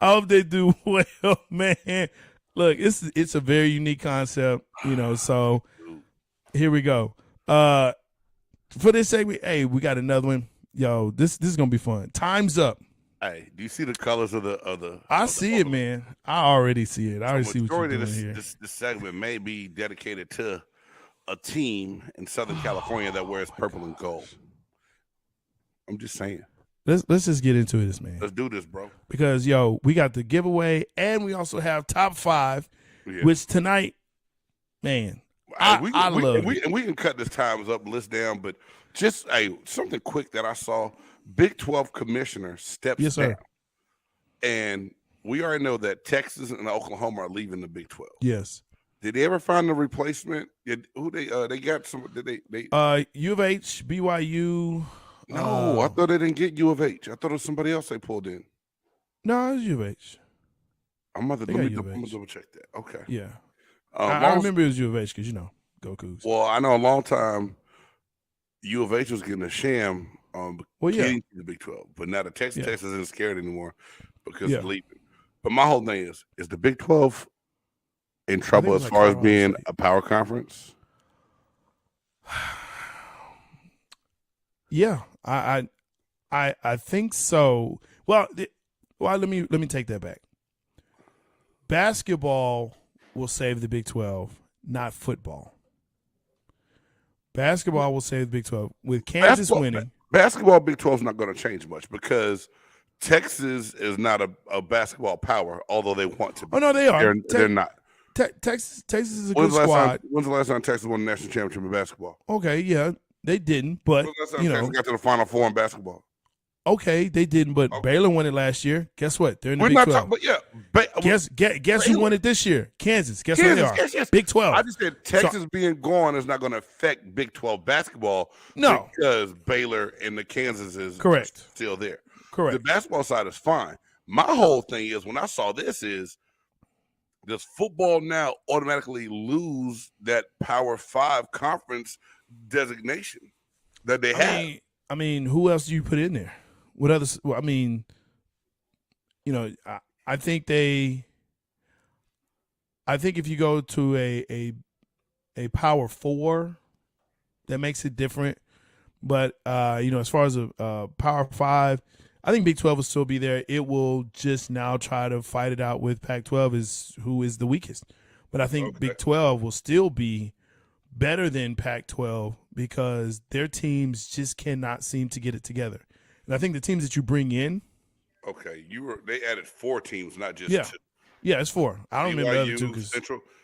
I hope they do well, man. Look, it's a very unique concept, so here we go. For this segment, hey, we got another one. Yo, this is gonna be fun. Time's up. Hey, do you see the colors of the I see it, man. I already see it. I already see what you're doing here. This segment may be dedicated to a team in Southern California that wears purple and gold. I'm just saying. Let's just get into this, man. Let's do this, bro. Because we got the giveaway, and we also have top 5, which tonight, man, I love it. We can cut this times up list down, but just something quick that I saw: Big 12 commissioner steps down, and we already know that Texas and Oklahoma are leaving the Big 12. Yes. Did they ever find a replacement? Who they got some? Did they? U of H, BYU. No, I thought they didn't get U of H. I thought it was somebody else they pulled in. No, it was U of H. I'm gonna double check that. Okay. Yeah. I remember it was U of H because go Cougs. Well, I know a long time U of H was getting a sham getting to the Big 12, but now the Texas isn't scared anymore because they're leaving. But my whole thing is the Big 12 in trouble as far as being a power conference? Yeah, I think so. Well, let me take that back. Basketball will save the Big 12, not football. Basketball will save the Big 12 with Kansas winning. Basketball Big 12 is not going to change much because Texas is not a basketball power, although they want to be. Oh no, they are. They're not. Texas is a good squad. When's the last time Texas won the national championship in basketball? Okay, yeah, they didn't, but Texas got to the Final Four in basketball. Okay, they didn't, but Baylor won it last year. Guess what? They're in the Big 12. Guess who won it this year? Kansas. Guess where they are? Yes. Big 12. I just said Texas being gone is not going to affect Big 12 basketball. No, because Baylor and the Kansas is still there. Correct. The basketball side is fine. My whole thing is when I saw this is, does football now automatically lose that Power 5 conference designation that they have? I mean, who else do you put in there? What others? Well, I mean, I think if you go to a Power 4, that makes it different. But as far as a Power 5, I think Big 12 will still be there. It will just now try to fight it out with Pac-12 who is the weakest. But I think Big 12 will still be better than Pac-12 because their teams just cannot seem to get it together. And I think the teams that you bring in. Okay, they added 4 teams, not just 2. Yeah, it's 4. I don't remember the other 2 because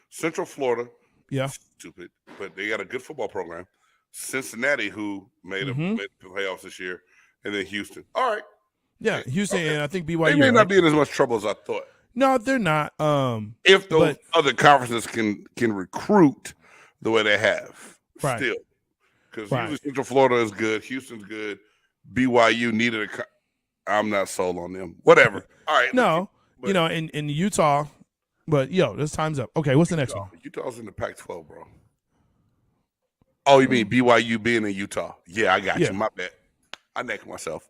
Central Florida. Yeah, stupid, but they got a good football program. Cincinnati, who made the playoffs this year, and then Houston. All right. Yeah, Houston, and I think BYU. They may not be in as much trouble as I thought. No, they're not. If those other conferences can recruit the way they have, still, because usually Central Florida is good, Houston's good, BYU needed I'm not sold on them. Whatever. All right. No, in Utah, but this time's up. Okay, what's the next one? Utah's in the Pac-12, bro. Oh, you mean BYU being in Utah? Yeah, I got you. My bad. I naked myself.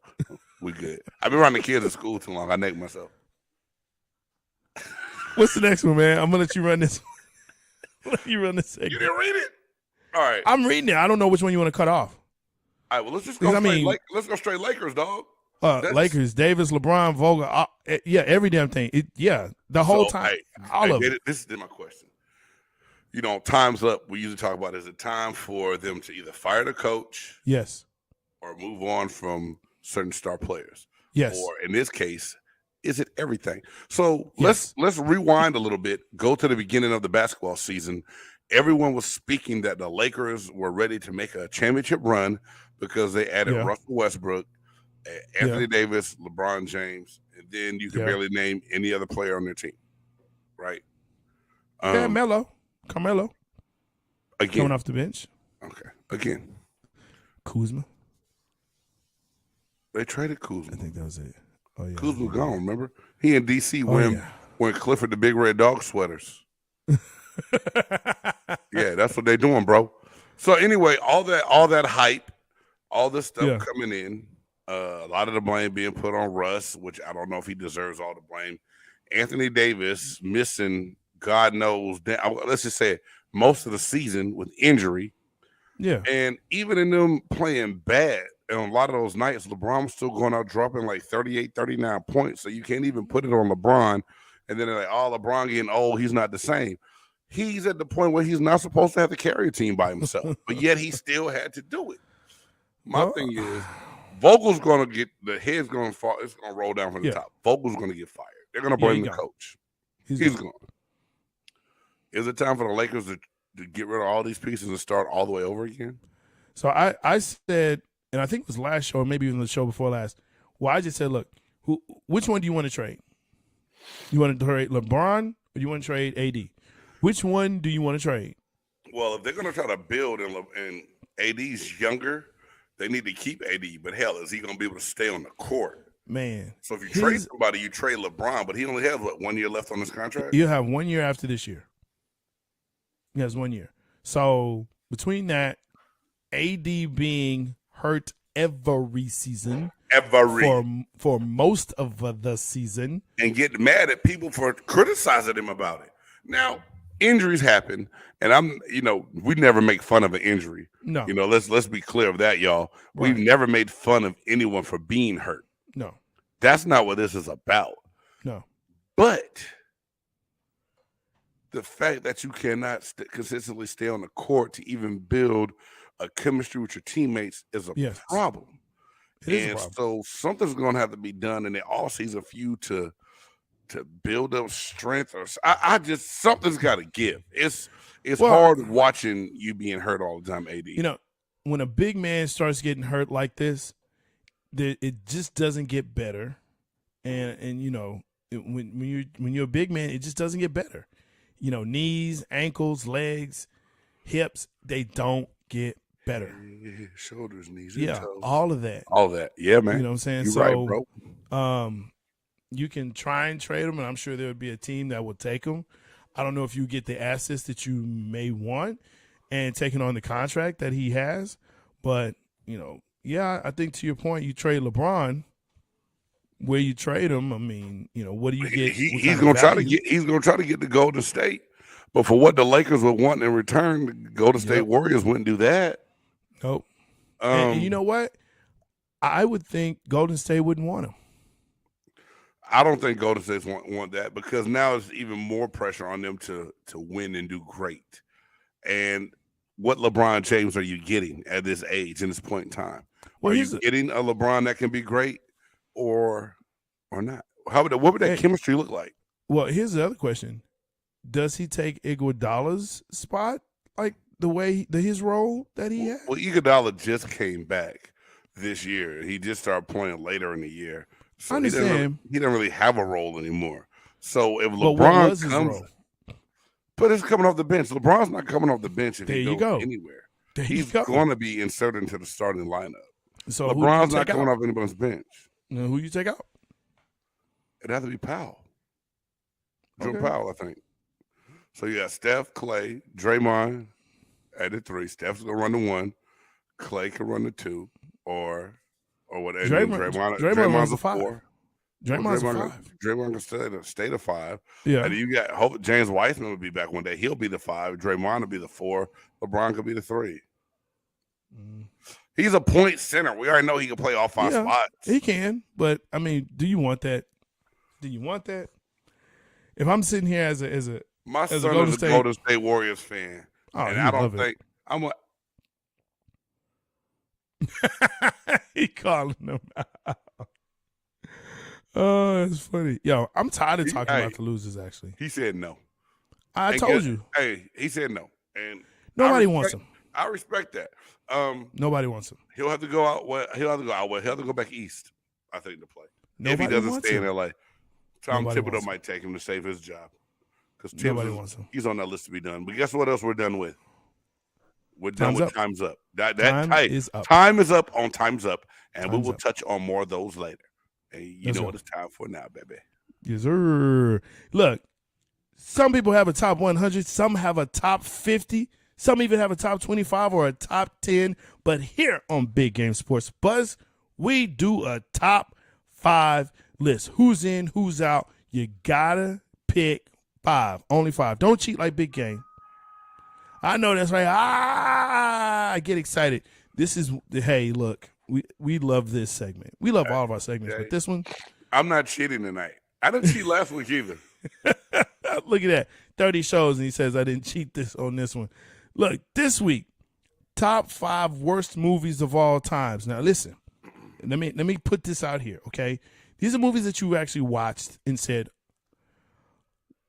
We good. I've been around the kids at school too long. I naked myself. What's the next one, man? I'm gonna let you run this. Let you run this segment. You didn't read it? All right. I'm reading it. I don't know which one you want to cut off. All right. Well, let's just go. Let's go straight Lakers, dog. Lakers, Davis, LeBron, Vogel. Every damn thing. The whole time. All of it. This is my question. Time's up. We usually talk about, is it time for them to either fire the coach? Yes. Or move on from certain star players? Yes. Or in this case, is it everything? So let's rewind a little bit. Go to the beginning of the basketball season. Everyone was speaking that the Lakers were ready to make a championship run because they added Russell Westbrook. Anthony Davis, LeBron James, and then you can barely name any other player on their team, right? Carmelo. Again. Coming off the bench. Okay. Again. Kuzma. They traded Kuzma. I think that was it. Oh, yeah. Kuzma gone, remember? He in D.C. wearing Clifford the Big Red Dog sweaters. Yeah, that's what they doing, bro. So anyway, all that hype, all this stuff coming in, a lot of the blame being put on Russ, which I don't know if he deserves all the blame. Anthony Davis missing, God knows, let's just say most of the season with injury. Yeah. And even in them playing bad, and a lot of those nights, LeBron's still going out dropping like 38, 39 points. So you can't even put it on LeBron. And then they're like, oh, LeBron getting old, he's not the same. He's at the point where he's not supposed to have to carry a team by himself, but yet he still had to do it. My thing is, Vogel's going to get, the head's going to fall, it's going to roll down from the top. Vogel's going to get fired. They're going to blame the coach. He's gone. Is it time for the Lakers to get rid of all these pieces and start all the way over again? So I said, and I think it was last show, or maybe even the show before last, well, I just said, look, which one do you want to trade? You want to trade LeBron or you want to trade AD? Which one do you want to trade? Well, if they're going to try to build and AD's younger, they need to keep AD. But hell, is he going to be able to stay on the court? Man. So if you trade somebody, you trade LeBron, but he only has, 1 year left on his contract? You'll have 1 year after this year. He has 1 year. So between that, AD being hurt every season. For most of the season. And get mad at people for criticizing him about it. Now, injuries happen, and we never make fun of an injury. No. Let's be clear of that, y'all. Right. We've never made fun of anyone for being hurt. No. That's not what this is about. No. But the fact that you cannot consistently stay on the court to even build a chemistry with your teammates is a problem. It is a problem. So something's going to have to be done in the offseason for you to build up strength, or something's got to give. It's hard watching you being hurt all the time, AD. When a big man starts getting hurt like this, it just doesn't get better. And when you're a big man, it just doesn't get better. Knees, ankles, legs, hips, they don't get better. Yeah, shoulders, knees, toes. All of that. Yeah, man. You know what I'm saying? You're right, bro. You can try and trade them, and I'm sure there would be a team that will take them. I don't know if you get the assets that you may want and taking on the contract that he has. But, I think to your point, you trade LeBron. Where you trade him, I mean, what do you get? He's going to try to get the Golden State. But for what the Lakers would want in return, the Golden State Warriors wouldn't do that. Nope. And you know what? I would think Golden State wouldn't want him. I don't think Golden State want that, because now it's even more pressure on them to win and do great. And what LeBron James are you getting at this age and this point in time? Are you getting a LeBron that can be great or not? What would that chemistry look like? Well, here's the other question. Does he take Iguodala's spot, like the way his role that he had? Well, Iguodala just came back this year. He just started playing later in the year. So I understand. He didn't really have a role anymore. So if LeBron comes, but it's coming off the bench. LeBron's not coming off the bench if he goes anywhere. He's going to be inserted into the starting lineup. So LeBron's not coming off anybody's bench. Now, who you take out? It'd have to be Powell. Jordan Powell, I think. So you got Steph, Clay, Draymond at the 3. Steph's gonna run the 1. Clay can run the 2, or whatever. Draymond's a 5. Draymond's a 5. Draymond can stay the 5. Yeah. And you got James Wiseman will be back one day. He'll be the 5. Draymond will be the 4. LeBron could be the 3. He's a point center. We already know he can play all 5 spots. He can, but I mean, do you want that? If I'm sitting here as a my son is a Golden State Warriors fan, and I don't think I'm a. He calling them out. Oh, it's funny. Yo, I'm tired of talking about the losers, actually. He said no. I told you. Hey, he said no. And nobody wants him. I respect that. Nobody wants him. He'll have to go out. He'll have to go out. He'll have to go back east. I think to play. Nobody if he doesn't wants stay him. in LA, Tom Nobody Thibodeau wants might take him to save his job. Because Nobody wants him. He's on that list to be done. But guess what else we're done with? We're done Time's with up. Time's Up. Is up. Time is up on Time's Up, and we Time's will up. touch on more of those later. And you Let's know go. what it's time for now, baby. Yes, sir. Look, some people have a top 100. Some have a top 50. Some even have a top 25 or a top 10. But here on Big Game Sports Buzz, we do a top 5 list. Who's in, who's out. You gotta pick 5. Only 5. Don't cheat like Big Game. I know that's right. I get excited. This is, hey, look, we love this segment. We love all of our segments, but this one. I'm not cheating tonight. I didn't cheat last week either. Look at that. 30 shows, and he says I didn't cheat this on this one. Look, this week, top 5 worst movies of all times. Now, listen, let me put this out here, okay? These are movies that you actually watched and said,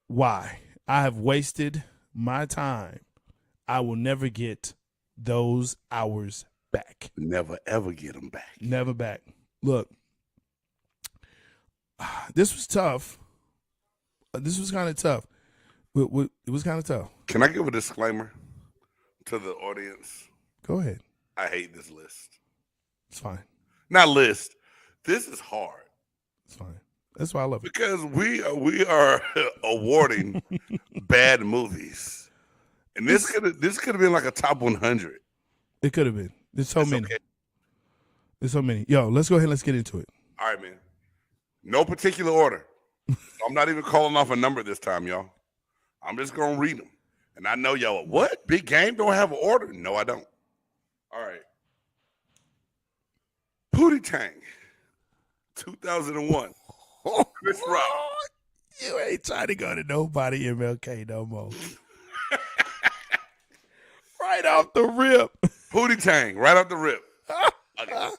why? I have wasted my time. I will never get those hours back. Never, ever get them back. Never back. Look, this was tough. This was kind of tough. It was kind of tough. Can I give a disclaimer to the audience? Go ahead. I hate this list. It's fine. Not list. This is hard. It's fine. That's why I love it. Because we are awarding bad movies. And this could have been like a top 100. It could have been. There's so many. Okay. There's so many. Yo, let's go ahead and let's get into it. All right, man. No particular order. I'm not even calling off a number this time, y'all. I'm just going to read them. And I know y'all, what? Big Game don't have an order? No, I don't. All right. Pootie Tang, 2001. Chris Rock. You ain't trying to go to nobody MLK no more. Right off the rip. Pootie Tang, right off the rip. Okay.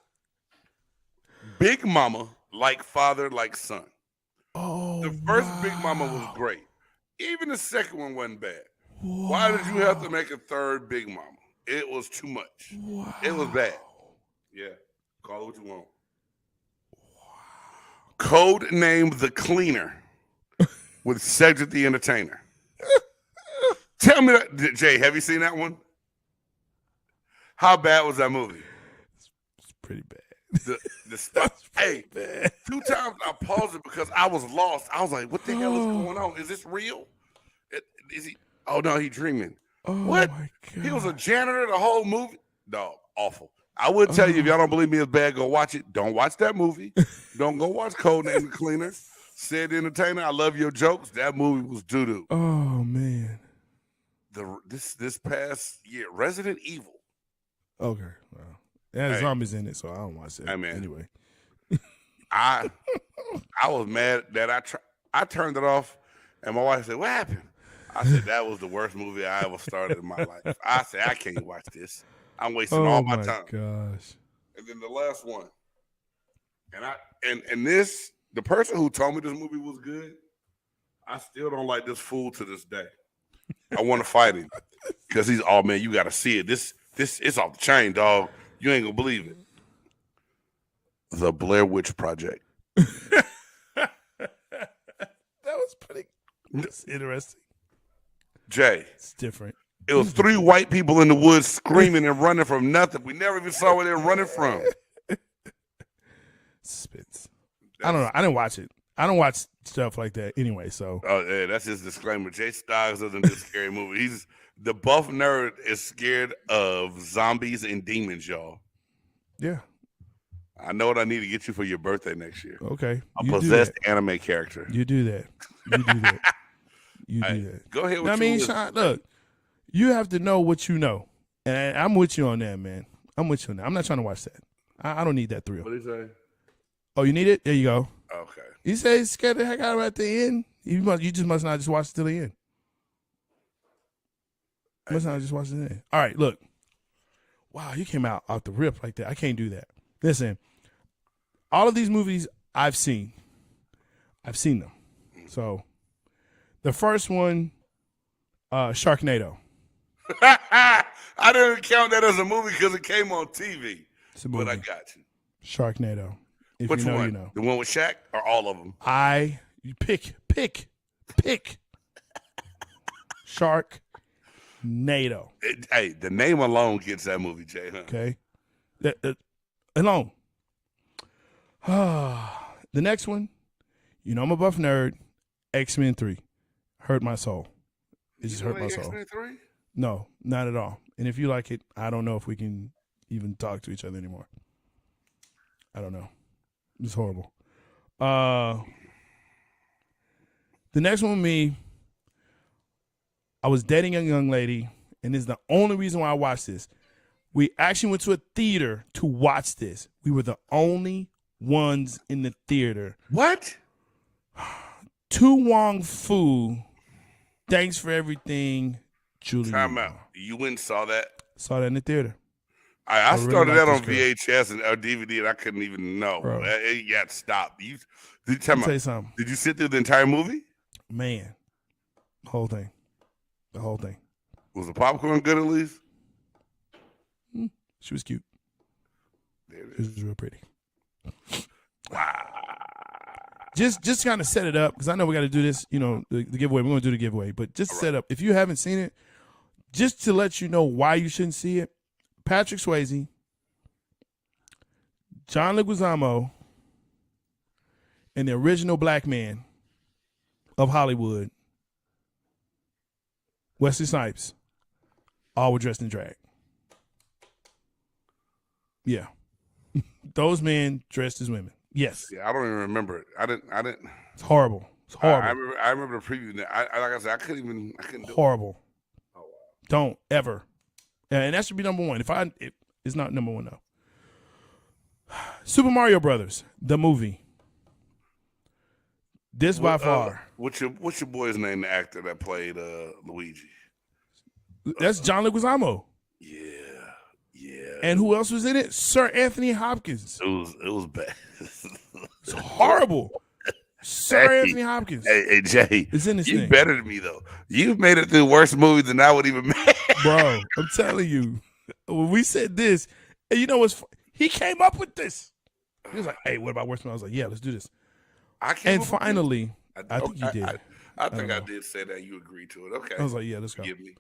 Big Mama, like father, like son. Oh, The first Big Mama was great. Even the second one wasn't bad. Why did you have to make a third Big Mama? It was too much. Wow. It was bad. Yeah. Call it what you want. Code name The Cleaner with Cedric the Entertainer. Tell me that, Jay, have you seen that one? How bad was that movie? It's pretty bad. The stuff. Hey, bad. 2 times I paused it because I was lost. I was like, what the hell is going on? Is this real? Is he? Oh, no, he dreaming. Oh, What? my God. He was a janitor the whole movie? Dog, awful. I would tell you, if y'all don't believe me it's bad, go watch it. Don't watch that movie. Don't go watch Code Name The Cleaner. Said the Entertainer, I love your jokes. That movie was doo-doo. Oh, man. This past year, Resident Evil. Okay. Well, it has Hey. zombies in it, so I don't watch that. Hey, man. Anyway. I was mad that I turned it off, and my wife said, what happened? I said, that was the worst movie I ever started in my life. I said, I can't watch this. I'm wasting all my time. Gosh. And then the last one, and this, the person who told me this movie was good, I still don't like this fool to this day. I want to fight him because he's, oh man, you got to see it. This it's off the chain, dog. You ain't gonna believe it. The Blair Witch Project. That was pretty. It's interesting. Jay, It's different. it was 3 white people in the woods screaming and running from nothing. We never even saw where they were running from. Spits. I don't know. I didn't watch it. I don't watch stuff like that anyway. So Oh yeah, that's his disclaimer. Jay Styles doesn't do scary movie. He's the buff nerd is scared of zombies and demons, y'all. yeah, I know what I need to get you for your birthday next year. okay. A You do possessed that. anime character. You do that. You do that. You Hey, do that. go ahead with I mean, Sean, look, you have to know what you know, and I'm with you on that, man. I'm with you on that. I'm not trying to watch that. I don't need that thrill. What did he say? Oh, you need it? There you go. Okay. He said he's scared the heck out of him at the end. You just must not just watch it till the end. You must not just watch it to the end. All right, look. Wow, you came out off the rip like that. I can't do that. Listen, all of these movies I've seen them. So the first one, Sharknado. I I didn't count that as a movie because it came on TV. It's a movie. But I got you. Sharknado. If Which you know, one? you know. The one with Shaq or all of them? You pick. Sharknado. Hey, the name alone gets that movie, Jay. Huh? Okay. Alone. The next one, you know I'm a buff nerd. X-Men 3. Hurt my soul. It just hurt my soul. X-Men 3? No, not at all. And if you like it, I don't know if we can even talk to each other anymore. I don't know. It's horrible. The next one with me, I was dating a young lady, and this is the only reason why I watched this. We actually went to a theater to watch this. We were the only ones in the theater. What? Tu Wong Fu, Thanks for Everything, Julie. Time out. You went and saw that? Saw that in the theater. I really started like that on this VHS and DVD, and I couldn't even know. Bro. It got stopped. Did Let me tell you something. Did you sit through the entire movie? Man, the whole thing. Was the popcorn good at least? She was cute. There it She is. was real pretty. Wow. Just kind of set it up, because I know we got to do this, the giveaway. We're going to do the giveaway. But just set up, if you haven't seen it, just to let you know why you shouldn't see it, Patrick Swayze, John Leguizamo, and the original black man of Hollywood, Wesley Snipes, all were dressed in drag. Yeah. Those men dressed as women. Yes. Yeah, I don't even remember it. I didn't. It's horrible. It's horrible. I remember the preview. Like I said, I couldn't do it. Horrible. Oh, wow. Don't ever. And that should be number one. It's not number one, though. Super Mario Brothers, the movie. This by far. What's your boy's name? The actor that played Luigi. That's John Leguizamo. Yeah. And who else was in it? Sir Anthony Hopkins. It was bad. It's horrible. Sir Anthony Hopkins. Hey, Jay. Is in this you thing. better than me though. You've made it through worse movies than I would even make. Bro, I'm telling you. When we said this, and you know what's he came up with this. He was like, "Hey, what about worse?" I was like, "Yeah, let's do this." And finally, I think you did. I think I did say that. You agreed to it. Okay. I was like, "Yeah, let's go." Give me.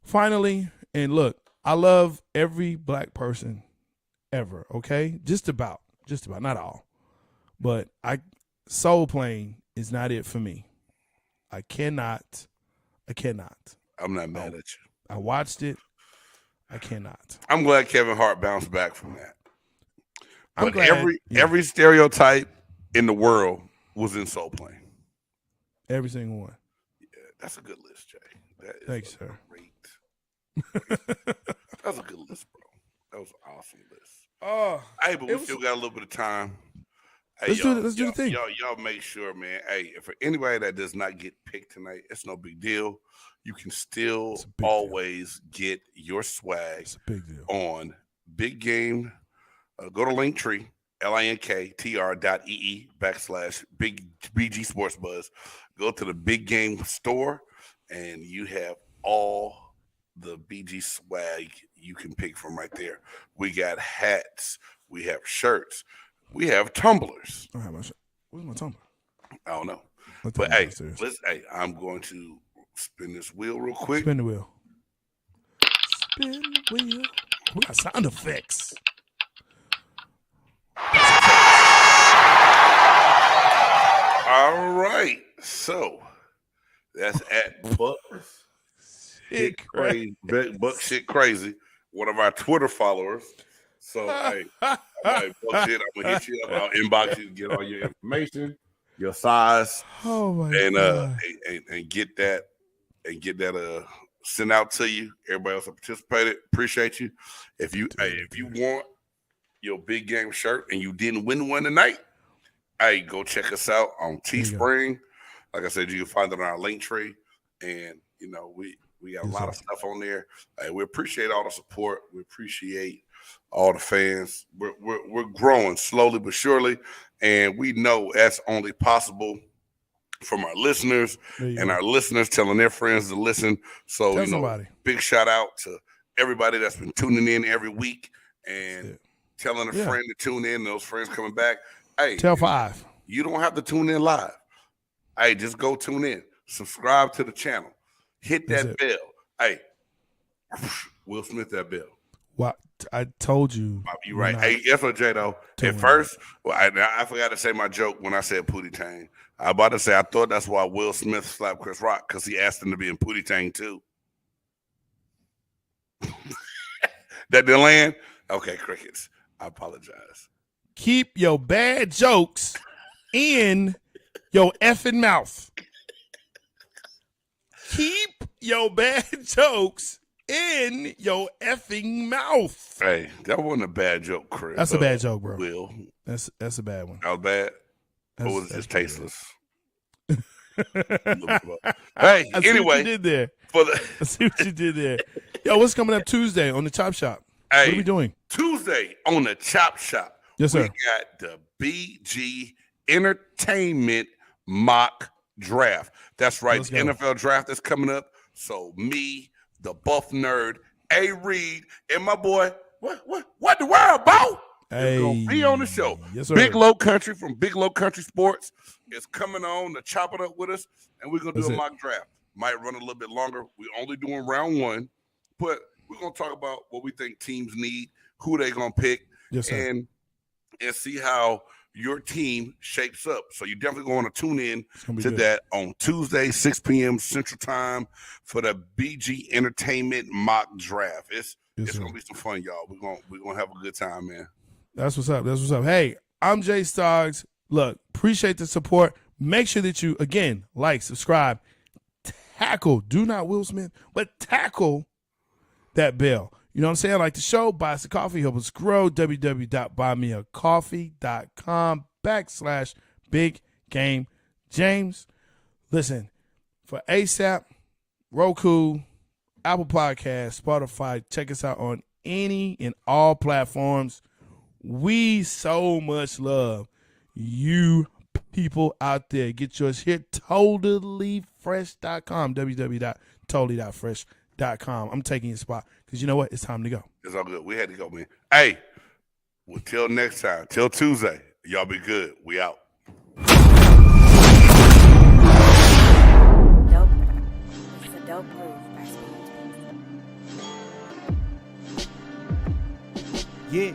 Finally, and look, I love every black person ever, okay? Just about, not all. But Soul Plane is not it for me. I cannot. I'm not mad at you. I watched it. I cannot. I'm glad Kevin Hart bounced back from that. I'm But glad, every stereotype in the world was in Soul Plane. every single one. Yeah, that's a good list, Jay. That is Thanks, sir. great. That's a good list, bro. That was an awesome list. Oh, Hey, but we still got a little bit of time. Hey, Let's do the thing. Y'all make sure, man. Hey, for anybody that does not get picked tonight, it's no big deal. You can still always get your swag It's a big deal. on Big Game. Go to Linktree, linktr.ee/big BG Sports Buzz. Go to the Big Game store, and you have all the BG swag you can pick from right there. We got hats, we have shirts, we have tumblers. I don't have my shirt. Where's my tumbler? I don't know, Let's but take it hey, downstairs. I'm going to spin this wheel real quick. Spin the wheel. Spin the wheel. We got sound effects. All right, so that's at Buck Shit Crazy, one of our Twitter followers. So hey, Buck Shit, I'm gonna hit you up. I'll inbox you to get all your information, your size, Oh my and god. and get that sent out to you. Everybody else that participated, appreciate you. If you want your Big Game shirt and you didn't win one tonight, hey, go check us out on Teespring. Like I said, you can find it on our Linktree, and we got a lot of stuff on there. Hey, we appreciate all the support. We appreciate all the fans. We're growing slowly but surely, and we know that's only possible from our listeners and our listeners telling their friends to listen. So Tell somebody. big shout out to everybody that's been tuning in every week and telling a friend to tune in. Those friends coming back. Hey, tell 5. You don't have to tune in live. Hey, just go tune in. Subscribe to the channel. Hit that bell. Hey, Will Smith that bell. What I told you. You're right. Hey, guess what, J-Do? At first, I forgot to say my joke when I said Pootie Tang. I about to say I thought that's why Will Smith slapped Chris Rock, because he asked him to be in Pootie Tang too. That didn't land? Okay, crickets. I apologize. Keep your bad jokes in your effing mouth. Keep your bad jokes in your effing mouth. Hey, that wasn't a bad joke, Chris. That's a bad joke, bro. Will. That's a bad one. That was bad? Or was it just tasteless? Hey, I see anyway. what you did there. I see what you did there. Yo, what's coming up Tuesday on the Chop Shop? Hey, what are we doing? Tuesday on the Chop Shop. Yes, sir. We got the BG Entertainment mock draft. That's right. The NFL draft is coming up. So me, the buff nerd, A. Reed, and my boy, what the world about? Hey, gonna be on the show. Yes, sir. Big Low Country from Big Low Country Sports is coming on to chop it up with us, and we're gonna do a mock draft. Might run a little bit longer. We're only doing round 1, but we're gonna talk about what we think teams need, who they gonna pick, and see how your team shapes up. So you definitely going to tune in to that on Tuesday, 6 p.m. Central Time for the BG Entertainment mock draft. It's gonna be some fun, y'all. We're gonna have a good time, man. That's what's up. That's what's up. Hey, I'm Jay Stoggs. Look, appreciate the support. Make sure that you, again, like, subscribe, tackle, do not Will Smith, but tackle that bell. You know what I'm saying? Like the show, buy us a coffee, help us grow. www.buymeacoffee.com/Big Game James. Listen, for ASAP, Roku, Apple Podcasts, Spotify, check us out on any and all platforms. We so much love you people out there. Get yours here, totallyfresh.com, www.totally.fresh.com. I'm taking your spot because you know what? It's time to go. It's all good. We had to go, man. Hey, well, till next time, till Tuesday, y'all be good. We out. Dope. It's a dope move by Steph. Yeah.